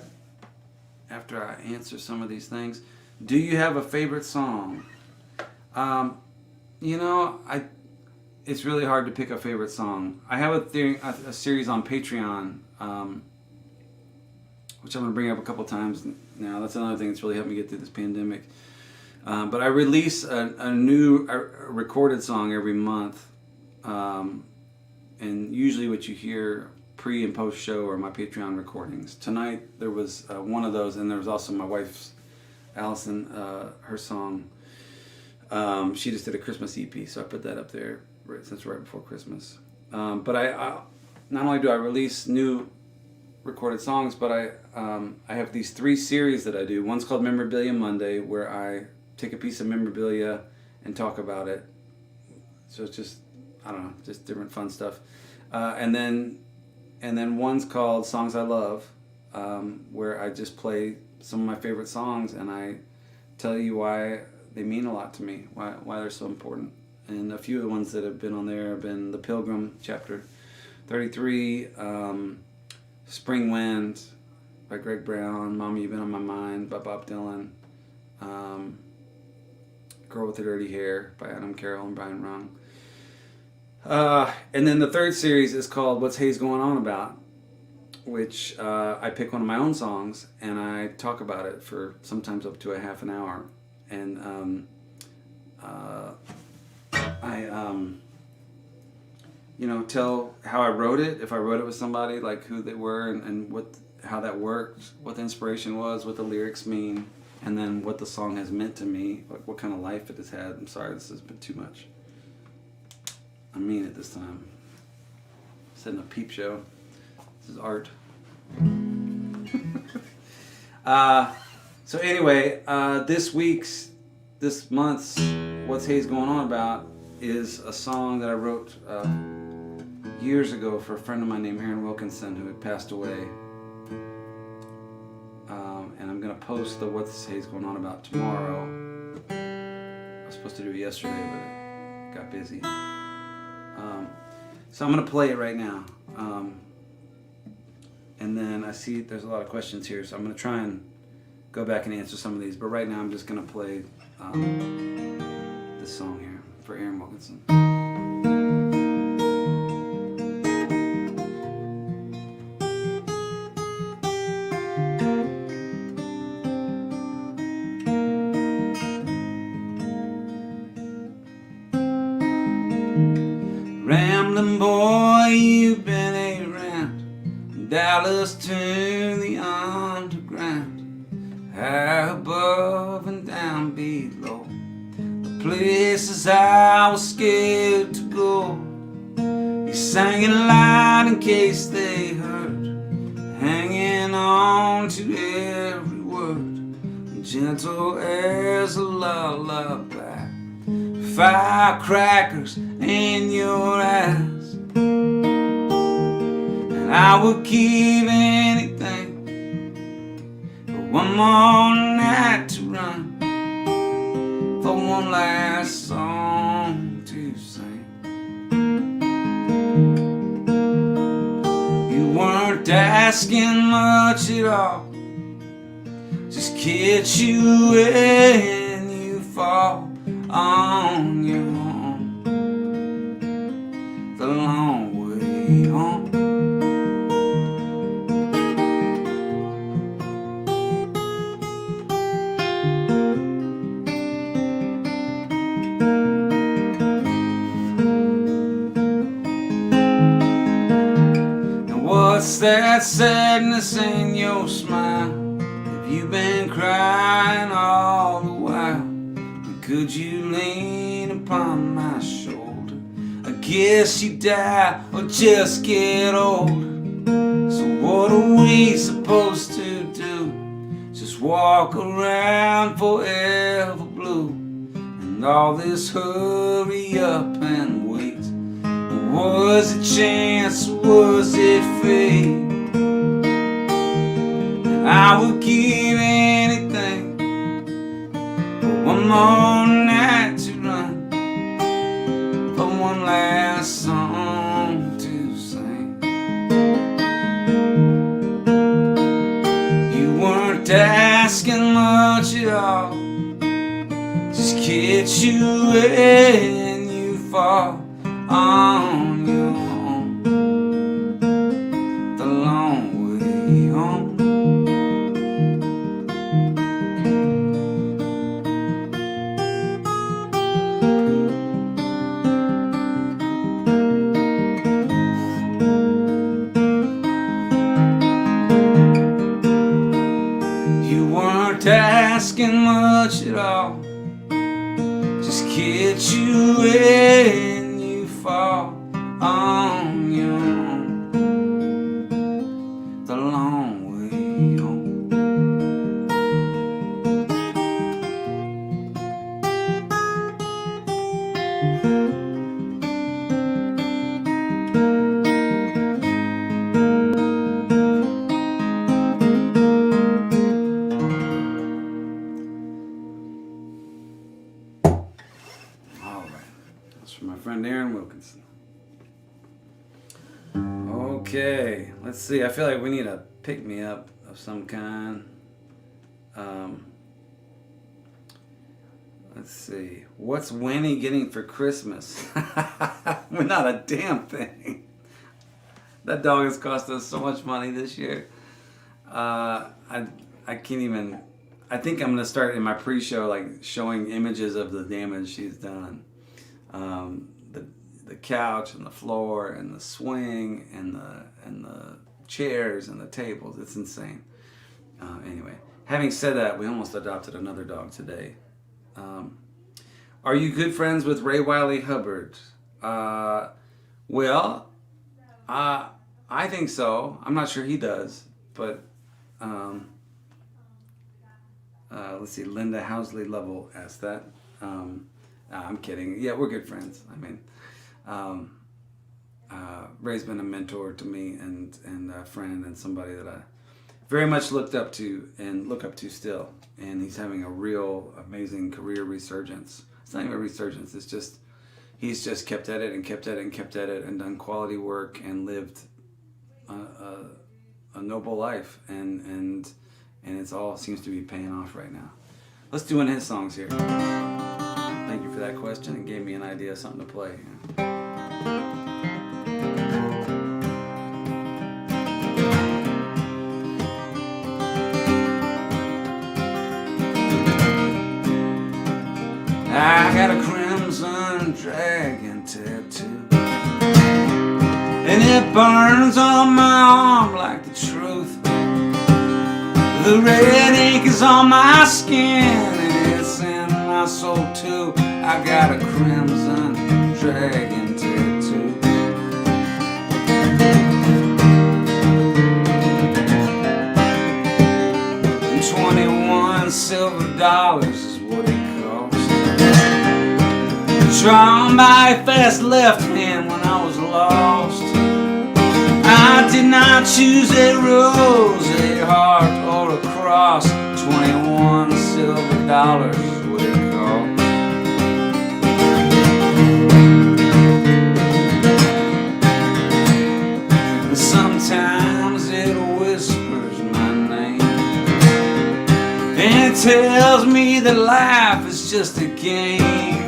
answer some of these things. Do you have a favorite song? You know, it's really hard to pick a favorite song. I have a series on Patreon, which I'm going to bring up a couple times now. That's another thing that's really helped me get through this pandemic. But I release a new recorded song every month. And usually what you hear pre and post show are my Patreon recordings. Tonight there was one of those, and there was also my wife's, Allison, her song. She just did a Christmas EP, so I put that up there since right before Christmas. But I not only do I release new recorded songs, but I have these 3 series that I do. One's called Memorabilia Monday, where I take a piece of memorabilia and talk about it. So it's just, I don't know, just different fun stuff. And then one's called Songs I Love, where I just play some of my favorite songs and I tell you why they mean a lot to me, why they're so important. And a few of the ones that have been on there have been The Pilgrim, chapter 33, Spring Wind by Greg Brown, Mama You've Been on My Mind by Bob Dylan, Girl with the Dirty Hair by Adam Carroll and Brian Rung. And then the third series is called What's Hayes Going On About? which I pick one of my own songs and I talk about it for sometimes up to a half an hour. And I tell how I wrote it, if I wrote it with somebody, like who they were and how that worked, what the inspiration was, what the lyrics mean, and then what the song has meant to me, like what kind of life it has had. I'm sorry, this has been too much. I mean it this time. Setting a peep show. This is art. So anyway, this month's What's Hayes Going On About is a song that I wrote years ago for a friend of mine named Aaron Wilkinson who had passed away. And I'm going to post the What's Hayes Going On About tomorrow. I was supposed to do it yesterday, but it got busy. So I'm going to play it right now. And then I see there's a lot of questions here, so I'm going to try and go back and answer some of these. But right now I'm just going to play this song here for Aaron Wilkinson. Rambling boy, you've been around Dallas to the underground, high above and down below, the places I was scared to go. You sang it loud in case they heard, hanging on to every word, gentle as a lullaby. Firecrackers in your eyes, and I would give anything for one more night to run, for one last song to sing. You weren't asking much at all, just catch you when you fall on your own, the long way home. And what's that sadness in your smile? Have you been crying all the while? Could you lean upon my shoulder? I guess you die or just get older. So what are we supposed to do? Just walk around forever blue, and all this hurry up and wait. Was it chance or was it fate? And I would give anything for one more night to run, for one last song to sing. You weren't asking much at all, just catch you when you fall on your own, the long way home. Asking much at all, just catch you when you fall on your own, the long way home. Okay, let's see. I feel like we need a pick-me-up of some kind. Let's see. What's Winnie getting for Christmas? Well, not a damn thing. That dog has cost us so much money this year. I can't even. I think I'm gonna start in my pre-show like showing images of the damage she's done. The couch and the floor and the swing and the chairs and the tables. It's insane. Anyway, having said that, we almost adopted another dog today. Are you good friends with Wylie Hubbard? Well, I think so. I'm not sure he does, but let's see. Linda Housley Lovell asked that. I'm kidding. Yeah, we're good friends. I mean, Ray's been a mentor to me and a friend and somebody that I very much looked up to and look up to still. And he's having a real amazing career resurgence. It's not even a resurgence. It's just he's just kept at it and kept at it and kept at it and done quality work and lived a noble life and it's all seems to be paying off right now. Let's do one of his songs here. Thank you for that question and gave me an idea of something to play. I got a crimson dragon tattoo, and it burns on my arm like the truth. The red ink is on my skin, and it's in my soul too. I got a crimson dragon tattoo. And 21 silver dollars is what it cost. Drawn by a fast left hand when I was lost. I did not choose a rose, a heart, or a cross. 21 silver dollars is what it cost. Sometimes it whispers my name, and it tells me that life is just a game.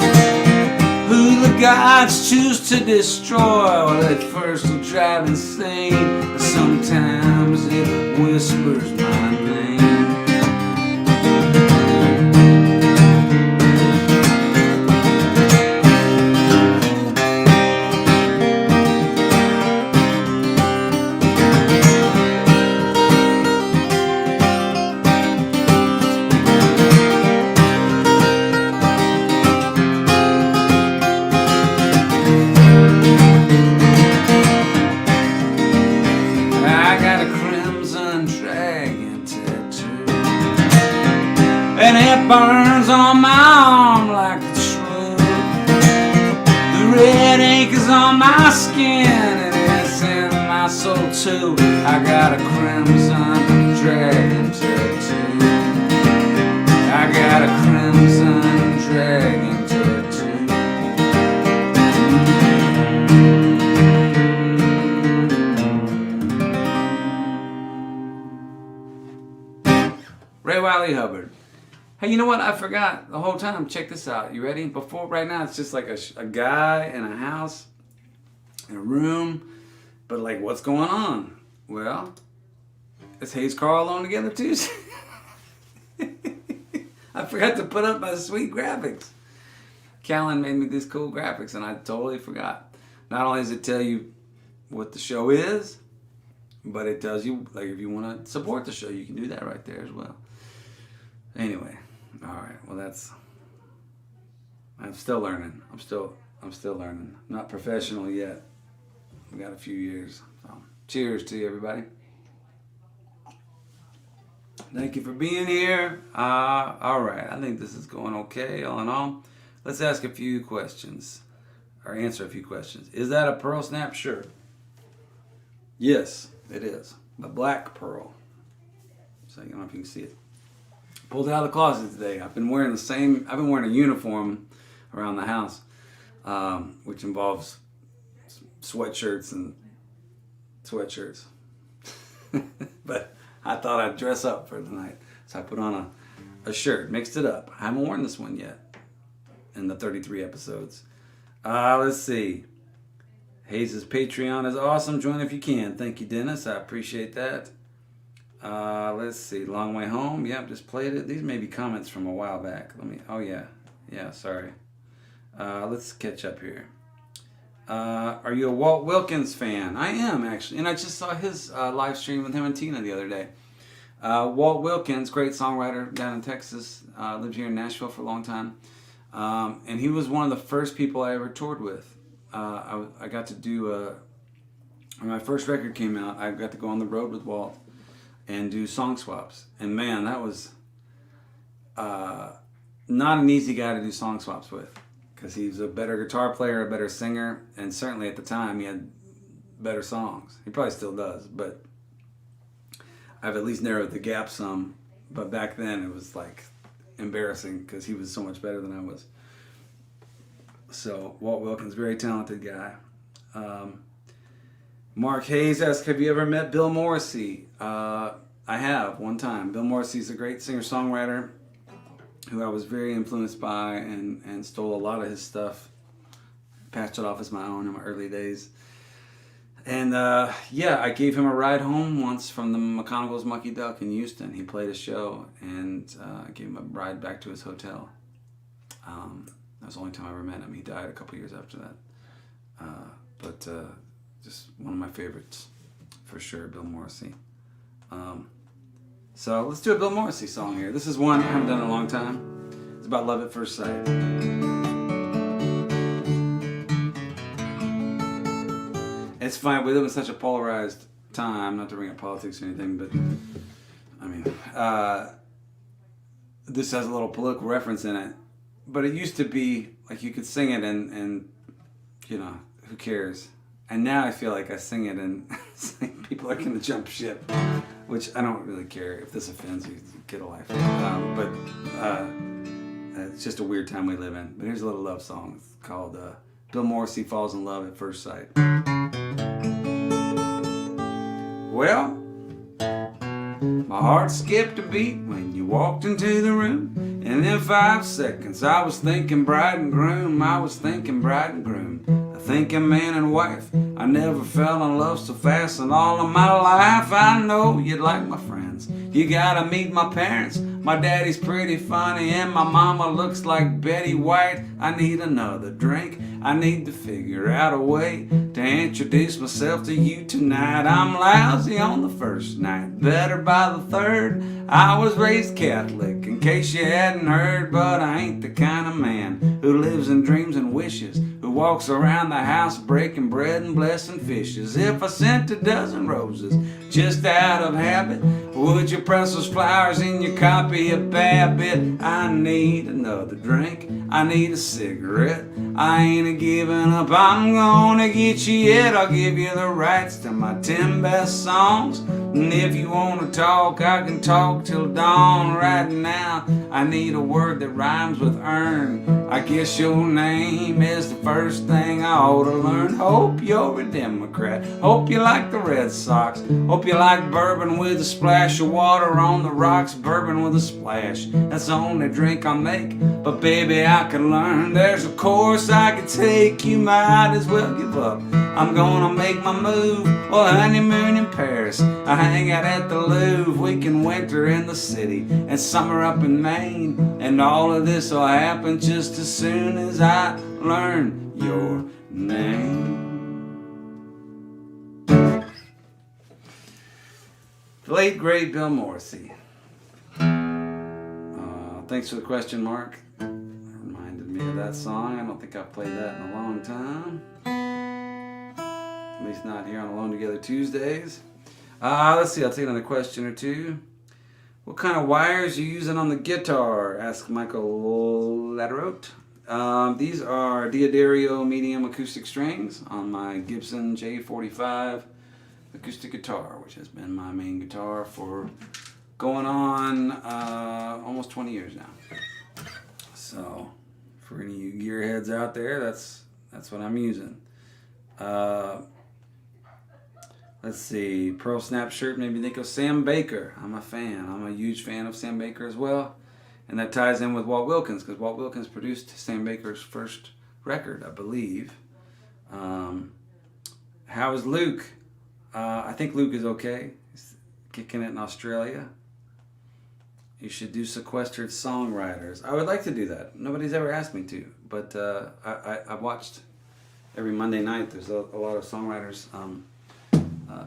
Who the gods choose to destroy, well, at first will drive insane. But sometimes it whispers my name. Burns on my arm like the truth. The red ink is on my skin, and it's in my soul too. I got a crimson dragon tattoo. I got a crimson dragon tattoo. Wylie Hubbard. Hey, you know what? I forgot the whole time. Check this out. You ready? Before, right now, it's just like a guy in a house, in a room. But like, what's going on? Well, it's Hayes Carll alone together Tuesday. I forgot to put up my sweet graphics. Callan made me these cool graphics, and I totally forgot. Not only does it tell you what the show is, but it tells you, like, if you want to support the show, you can do that right there as well. Anyway. All right. Well, I'm still learning. I'm still learning. Not professional yet. We got a few years. So, cheers to you, everybody. Thank you for being here. All right. I think this is going okay. All in all, let's ask a few questions or answer a few questions. Is that a pearl snap shirt? Yes, it is. The black pearl. So I don't know if you can see it. Pulled it out of the closet today. I've been wearing a uniform around the house, which involves sweatshirts and sweatshirts. But I thought I'd dress up for tonight. So I put on a shirt, mixed it up. I haven't worn this one yet in the 33 episodes. Let's see. Hayes' Patreon is awesome. Join if you can. Thank you, Dennis. I appreciate that. Let's see. Long Way Home. Yep, just played it. These may be comments from a while back. Oh, yeah. Yeah, sorry. Let's catch up here. Are you a Walt Wilkins fan? I am, actually. And I just saw his live stream with him and Tina the other day. Walt Wilkins, great songwriter down in Texas. Lived here in Nashville for a long time. And he was one of the first people I ever toured with. I got to do, when my first record came out, I got to go on the road with Walt and do song swaps. And man, that was not an easy guy to do song swaps with. Because he's a better guitar player, a better singer, and certainly at the time he had better songs. He probably still does, but I've at least narrowed the gap some. But back then it was like embarrassing because he was so much better than I was. So Walt Wilkins, very talented guy. Mark Hayes asks, have you ever met Bill Morrissey? I have, one time. Bill Morrissey's a great singer-songwriter who I was very influenced by and stole a lot of his stuff, patched it off as my own in my early days. And yeah, I gave him a ride home once from the McConaughey's Mucky Duck in Houston. He played a show, and I gave him a ride back to his hotel. That was the only time I ever met him. He died a couple years after that. But just one of my favorites, for sure, Bill Morrissey. So let's do a Bill Morrissey song here. This is one I haven't done in a long time. It's about love at first sight. It's fine. We live in such a polarized time. Not to bring up politics or anything, but I mean, this has a little political reference in it. But it used to be like you could sing it and you know, who cares? And now I feel like I sing it and people are going to jump ship, which I don't really care. If this offends you, get a life. But it's just a weird time we live in. But here's a little love song. It's called Bill Morrissey Falls in Love at First Sight. Well, my heart skipped a beat when you walked into the room. And in 5 seconds I was thinking bride and groom. I was thinking bride and groom. Thinking man and wife. I never fell in love so fast in all of my life. I know you'd like my friends. You gotta meet my parents. My daddy's pretty funny and my mama looks like Betty White. I need another drink. I need to figure out a way to introduce myself to you tonight. I'm lousy on the first night, better by the third. I was raised Catholic, in case you hadn't heard, but I ain't the kind of man who lives in dreams and wishes, who walks around the house breaking bread and blessing fishes. If I sent a dozen roses just out of habit, would you press those flowers in your copy of Babbitt? I need another drink, I need a cigarette. I ain't giving up, I'm gonna get you yet. I'll give you the rights to my 10 best songs. And if you wanna talk, I can talk till dawn. Right now, I need a word that rhymes with earn. I guess your name is the first thing I ought to learn. Hope you're a Democrat. Hope you like the Red Sox. Hope you like bourbon with a splash of water on the rocks. Bourbon with a splash, that's the only drink I make. But baby, I can learn. There's a course I could take. You might as well give up. I'm gonna make my move. Well, honeymoon in Paris. I hang out at the Louvre. We can winter in the city and summer up in Maine. And all of this will happen just as soon as I learn your name. The late, great Bill Morrissey. Thanks for the question, Mark. That reminded me of that song. I don't think I've played that in a long time. At least not here on Alone Together Tuesdays. Let's see, I'll take another question or two. What kind of wires are you using on the guitar? Asked Michael Laterote. These are Diodario medium acoustic strings on my Gibson J45 acoustic guitar, which has been my main guitar for going on almost 20 years now. So, for any of you gearheads out there, that's what I'm using. Let's see, Pearl Snap shirt made me think of Sam Baker. I'm a fan. I'm a huge fan of Sam Baker as well. And that ties in with Walt Wilkins, because Walt Wilkins produced Sam Baker's first record, I believe. How is Luke? I think Luke is okay. He's kicking it in Australia. You should do sequestered songwriters. I would like to do that. Nobody's ever asked me to, but I watched every Monday night. There's a lot of songwriters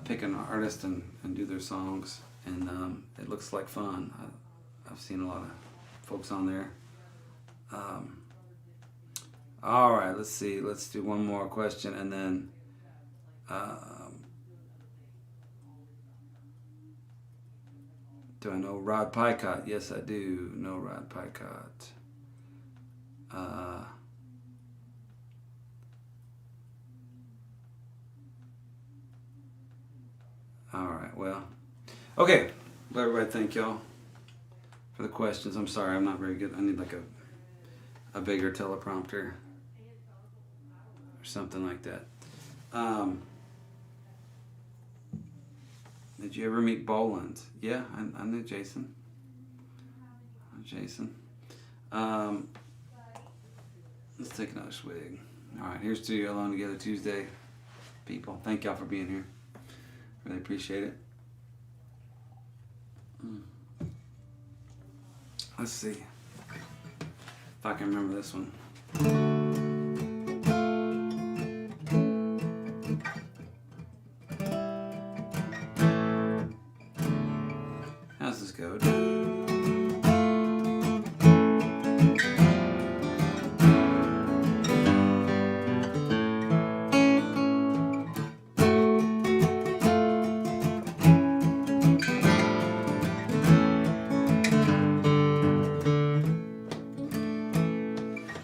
pick an artist and do their songs, and it looks like fun. I've seen a lot of folks on there. All right, let's see. Let's do one more question, and then do I know Rod Pycott? Yes, I do know Rod Pycott. All right, well, okay. Well, everybody, thank y'all for the questions. I'm sorry, I'm not very good. I need like a bigger teleprompter or something like that. Did you ever meet Boland? Yeah, I knew Jason. Let's take another swig. All right, here's to you Alone Together Tuesday, people. Thank y'all for being here. Really appreciate it. Let's see if I can remember this one. How's this go?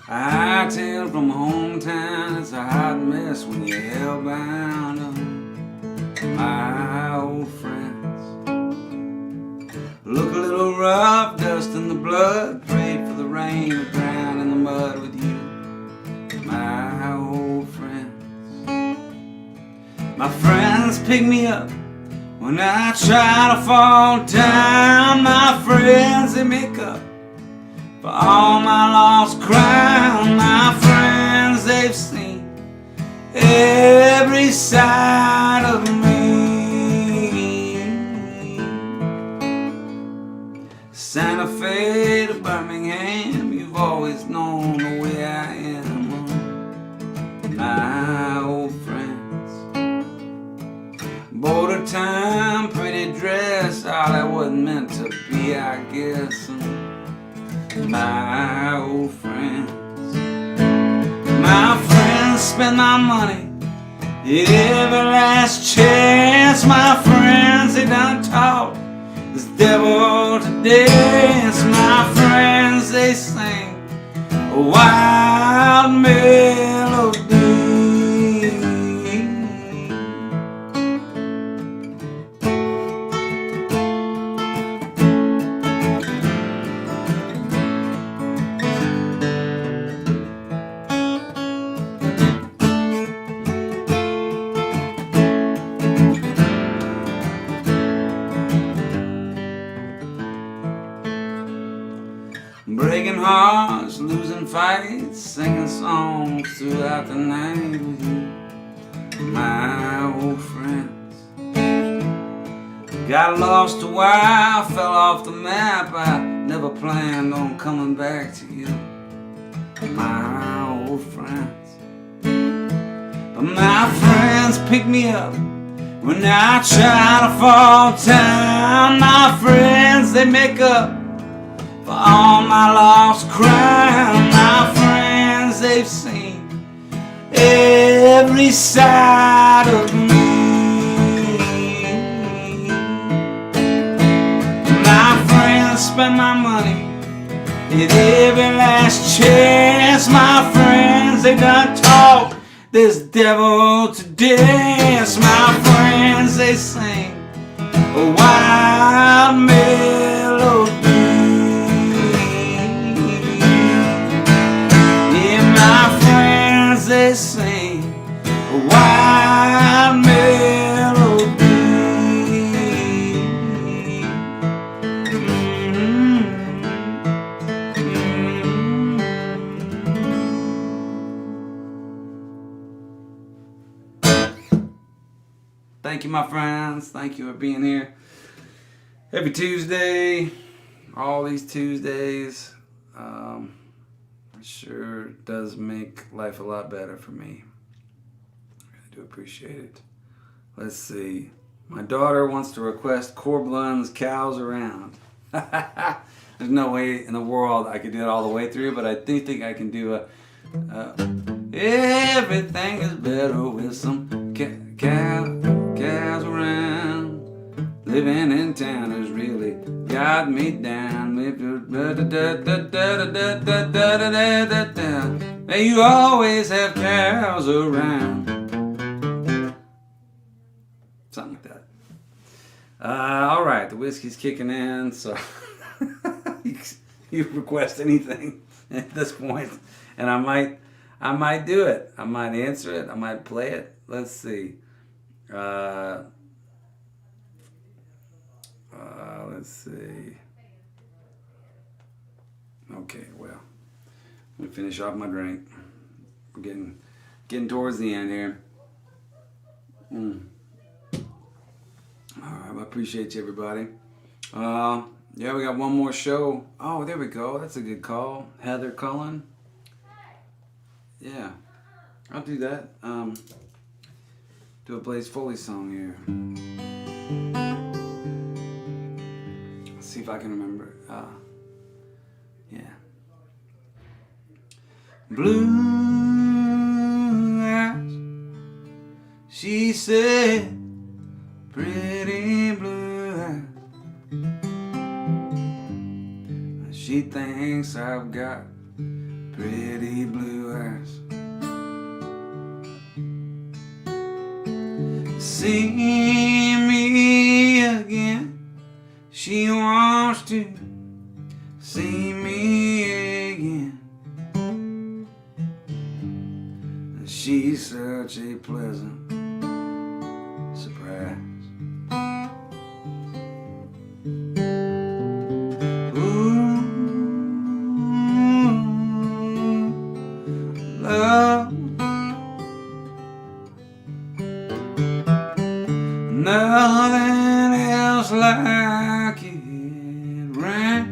I tell from hometown it's a hot mess when you're hellbound on my old friends. Look a little rough, dust in the blood, prayed for the rain to drown in the mud with you, my old friends. My friends pick me up when I try to fall down. My friends, they make up for all my lost ground. My friends, they've seen every side of me. Santa Fe to Birmingham, you've always known the way I am, my old friends. Border town, pretty dress, all that wasn't meant to be, I guess. My old friends. My friends spend my money at every last chance. My friends, they done taught this devil to dance. My friends, they sing a wild melody. Breaking hearts, losing fights, singing songs throughout the night with you, my old friends. Got lost a while, fell off the map, I never planned on coming back to you, my old friends. But my friends pick me up when I try to fall down. My friends, they make up for all my lost ground. My friends, they've seen every side of me. My friends spend my money at every last chance. My friends, they done taught this devil to dance. My friends, they sing a wild melody. They sing a wild melody. Thank you, my friends. Thank you for being here every Tuesday. All these Tuesdays. It sure does make life a lot better for me. I do appreciate it. Let's see. My daughter wants to request Corb Lund's Cows Around. There's no way in the world I could do it all the way through, but I do think I can do a everything is better with some cows around. Living in town has really got me down. May you always have cows around. Something like that. All right, the whiskey's kicking in, so you request anything at this point, and I might do it. I might answer it. I might play it. Let's see. Let's see. Okay, well, I'm gonna finish off my drink. I'm getting towards the end here. All right, I appreciate you, everybody. Yeah, we got one more show. Oh, there we go. That's a good call. Heather Cullen. Yeah, I'll do that. Do a Blaze Foley song here. Let's see if I can remember. Yeah. Blue eyes, she said, pretty blue eyes. She thinks I've got pretty blue eyes. See me again. She wants to see me again. She's such a pleasant surprise. Love, nothing else like it right.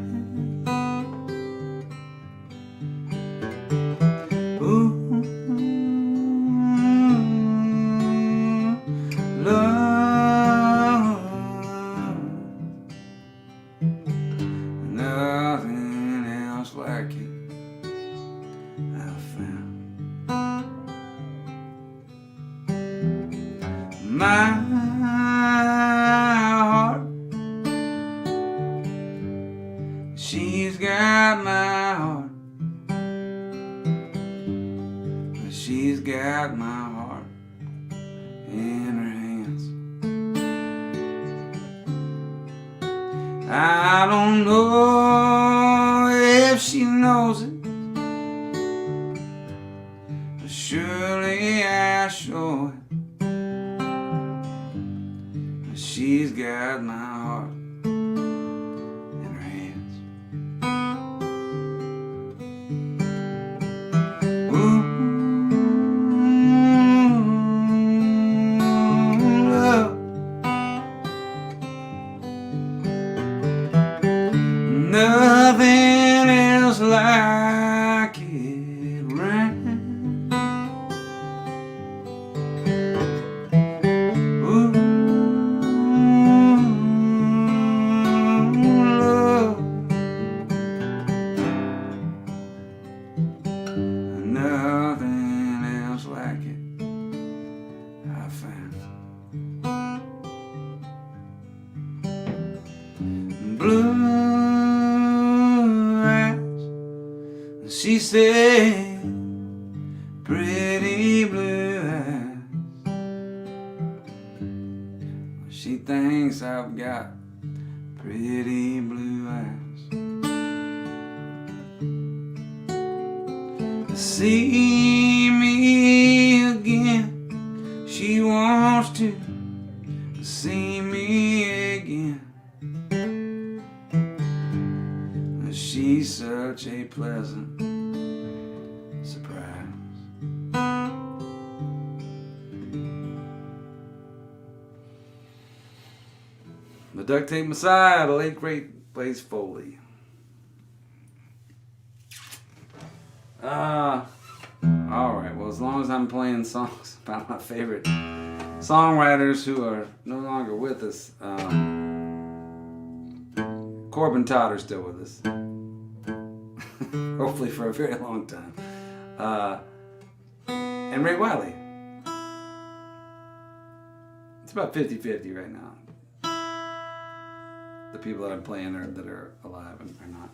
Ooh, love, nothing else like it. My heart, she's got my heart. She's got my heart in her hands. I don't know if she knows it, but surely I show it. She's got my heart in her hands. Ooh, love, nothing else like it right. She said, pretty blue eyes. She thinks I've got pretty blue eyes. See me again. She wants to see me again. She's such a pleasant surprise. The Duct Tape Messiah, the late great Blaze Foley. Alright, well, as long as I'm playing songs about my favorite songwriters who are no longer with us, Corb and Todd are still with us. Hopefully for a very long time. And Ray Wylie. It's about 50-50 right now. The people that I'm playing that are alive and are not.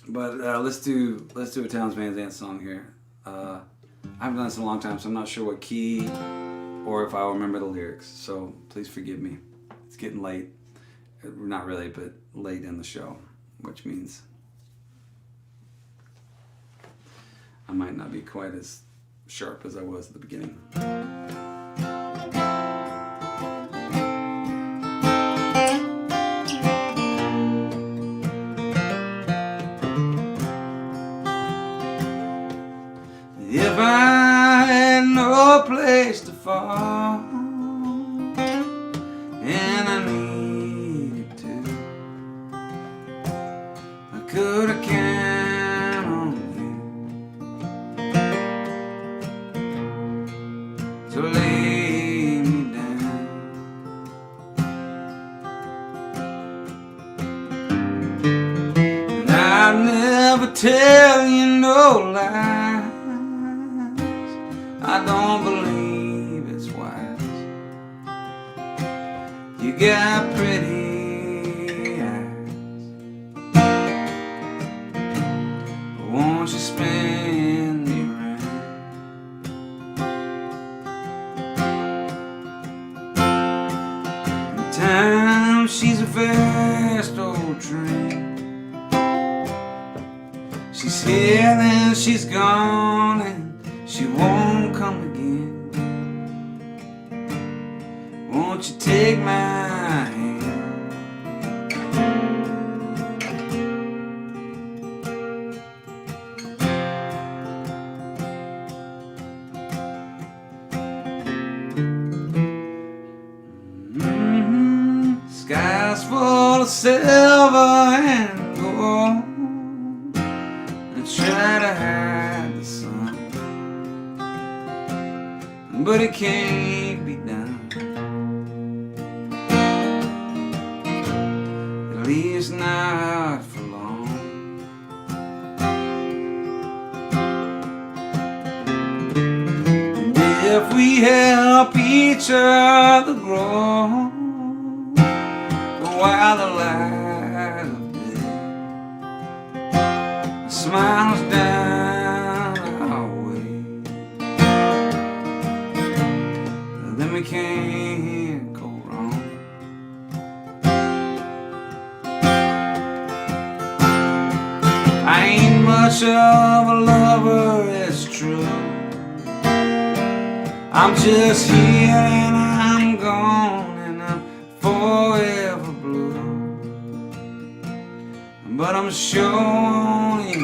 But let's do a Townes Van Zandt song here. I haven't done this in a long time, so I'm not sure what key or if I'll remember the lyrics. So please forgive me. It's getting late. Not really, but late in the show, which means I might not be quite as sharp as I was at the beginning. If I had no place to fall and I needed to, I could have counted on you to lay me down. And I'd never tell you no lie. I don't believe it's wise. You got pretty eyes. Won't you spin me right? In time she's a fast old train. She's here then she's gone and she won't come again. Won't you take my hand? Skies full of silver and gold, and try to hide the sun, but it can't be done. At least not for long. And if we help each other grow, while the light of day smiles down our way, then we can't go wrong. I ain't much of a lover, it's true. I'm just here and I'm gone and I'm forever blue, but I'm showing you.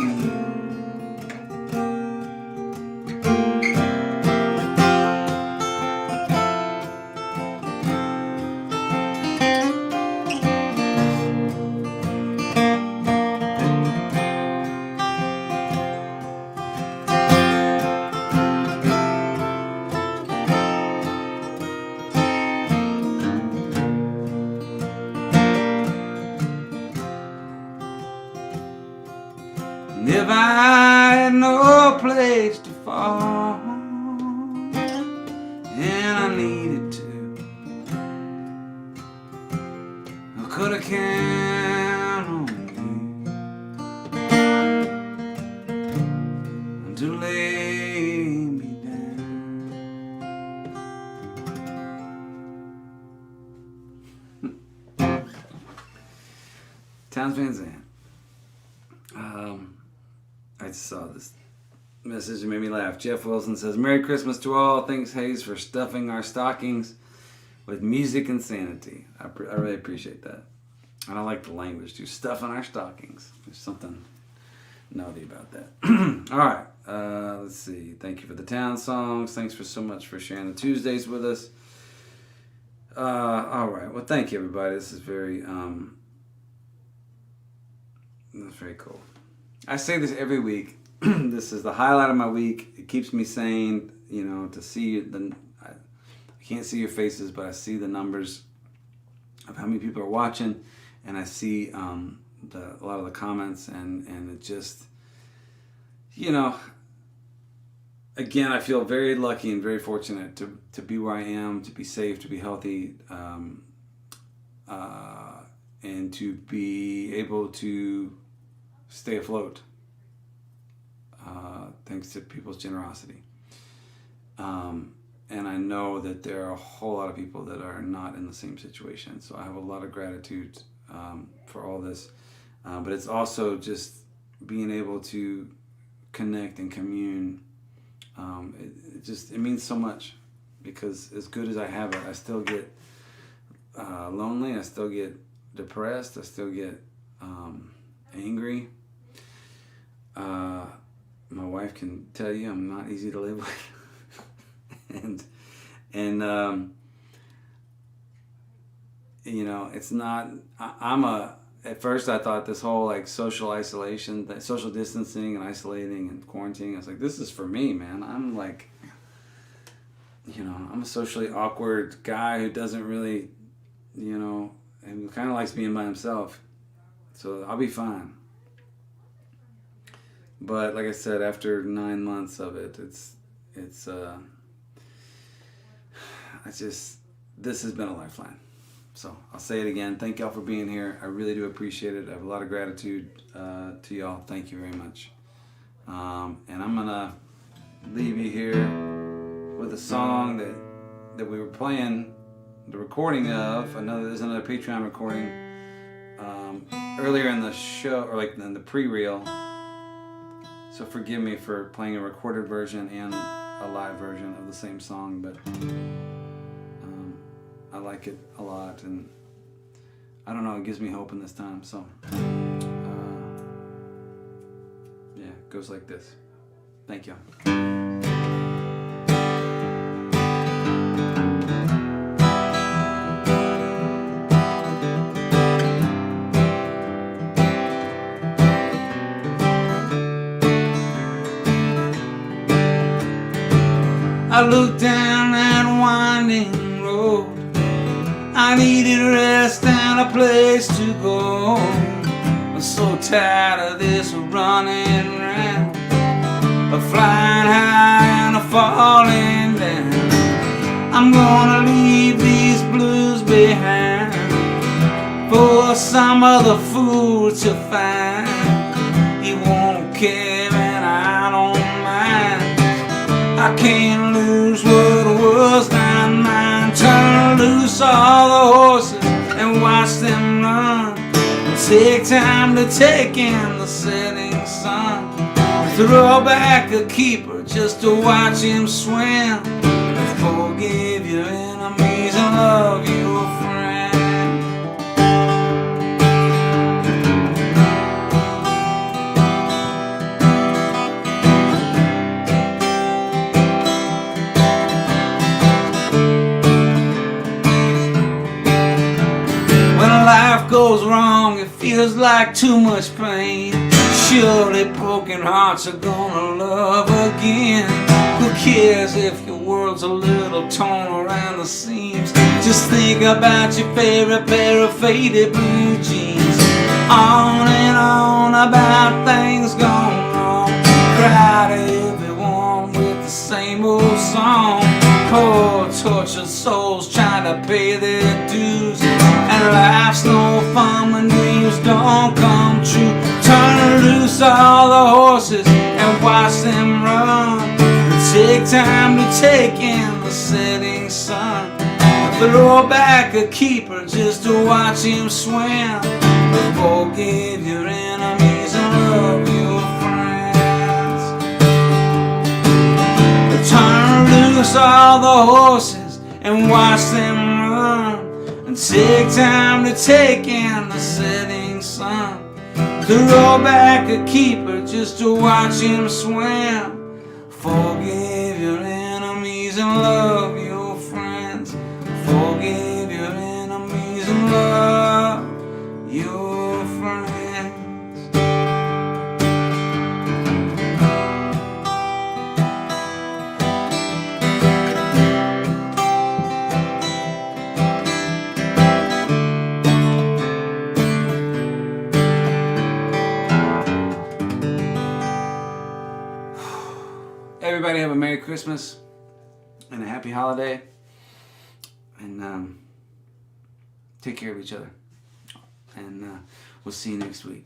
And if I had no place to fall and I needed to, I could have counted on you to lay me down. Townes Van Zandt. I saw this message and made me laugh. Jeff Wilson says, Merry Christmas to all. Thanks, Hayes, for stuffing our stockings with music and sanity. I really appreciate that. And I like the language, too. Stuffing our stockings. There's something naughty about that. All right. Let's see. Thank you for the town songs. Thanks for so much for sharing the Tuesdays with us. All right. Well, thank you, everybody. This is that's very cool. I say this every week. This is the highlight of my week. It keeps me sane, you know, to see I can't see your faces, but I see the numbers of how many people are watching, and I see a lot of the comments, and it just, you know, again, I feel very lucky and very fortunate to be where I am, to be safe, to be healthy, and to be able to stay afloat, thanks to people's generosity. And I know that there are a whole lot of people that are not in the same situation. So I have a lot of gratitude for all this. But it's also just being able to connect and commune. It means so much, because as good as I have it, I still get lonely. I still get depressed. I still get angry. My wife can tell you I'm not easy to live with. and you know, it's not, at first I thought this whole like social isolation, social distancing and isolating and quarantining, I was like, this is for me, man. I'm like, you know, I'm a socially awkward guy who doesn't really, you know, and kind of likes being by himself. So I'll be fine. But like I said, after 9 months of it, this has been a lifeline. So I'll say it again. Thank y'all for being here. I really do appreciate it. I have a lot of gratitude to y'all. Thank you very much. And I'm gonna leave you here with a song that we were playing the recording of. There's another Patreon recording earlier in the show, or like in the pre-reel. So forgive me for playing a recorded version and a live version of the same song, but I like it a lot, and I don't know, it gives me hope in this time. So yeah, it goes like this. Thank you. I looked down that winding road. I needed rest and a place to go. I'm so tired of this running around, a flying high and a falling down. I'm gonna leave these blues behind for some other fool to find. He won't care and I don't mind. I can't lose what was not mine. Turn loose all the horses and watch them run. Take time to take in the setting sun. Throw back a keeper just to watch him swim. Forgive your enemies and love your friends. Life goes wrong, it feels like too much pain. Surely broken hearts are gonna love again. Who cares if your world's a little torn around the seams? Just think about your favorite pair of faded blue jeans. On and on about things gone wrong. Cry to everyone with the same old song. Poor tortured souls trying to pay their dues. And life's no fun when dreams don't come true. Turn loose all the horses and watch them run. Take time to take in the setting sun. Throw back a keeper just to watch him swim. Forgive your enemies and love your friends. Turn loose all the horses and watch them run. And take time to take in the setting sun. Throw back a keeper just to watch him swim. Forgive your enemies and love your friends. Forgive Christmas and a happy holiday. And take care of each other. And we'll see you next week.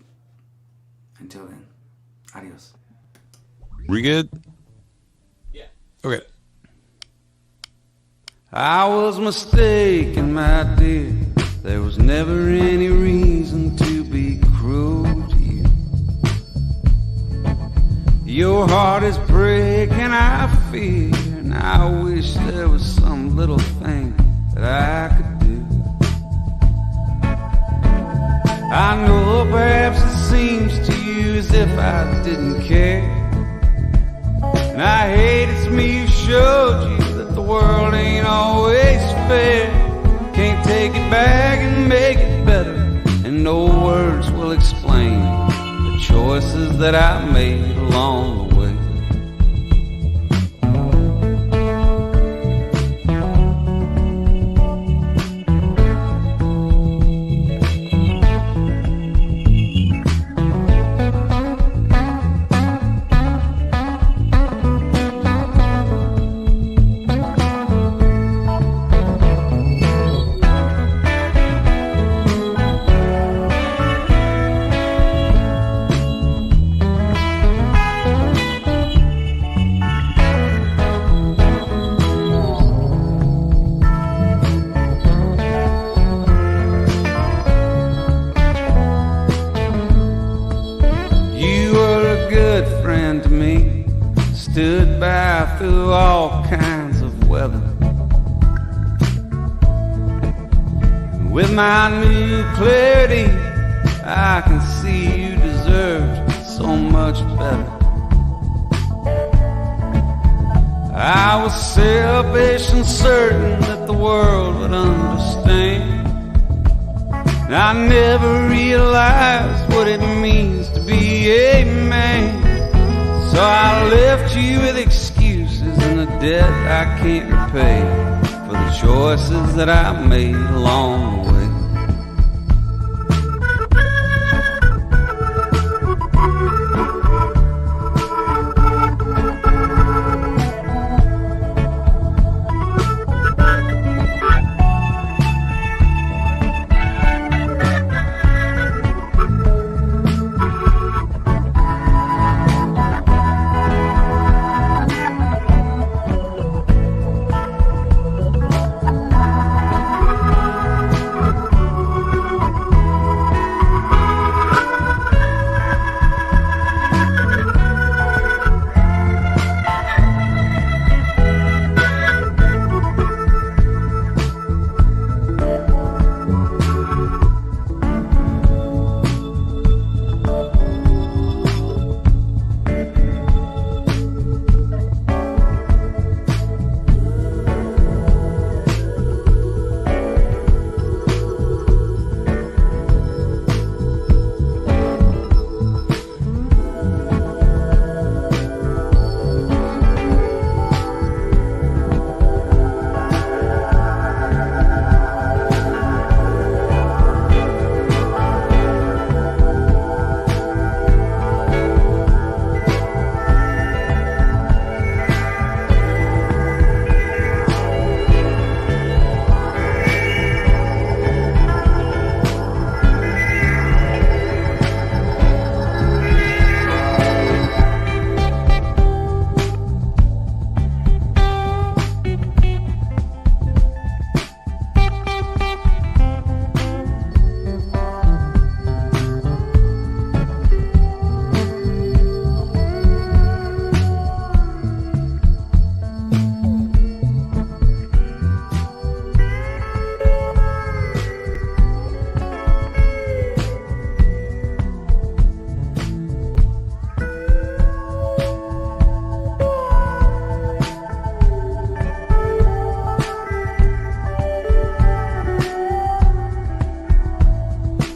Until then, adios. We good? Yeah. Okay. I was mistaken, my dear. There was never any reason to be cruel to you. Your heart is breaking, I fear, and I wish there was some little thing that I could do. I know perhaps it seems to you as if I didn't care, and I hate it's me who showed you that the world ain't always fair. Can't take it back and make it better, and no words will explain the choices that I made along the way. Stood by through all kinds of weather. With my new clarity, I can see you deserved so much better. I was selfish and certain that the world would understand, and I never realized what it means to be a man. So I left you with excuses and a debt I can't repay for the choices that I made along the way.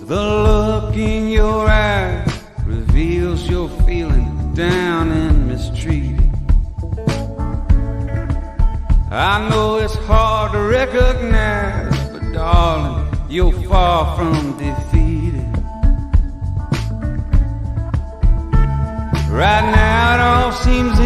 The look in your eyes reveals you're feeling down and mistreated. I know it's hard to recognize, but darling, you're far from defeated. Right now it all seems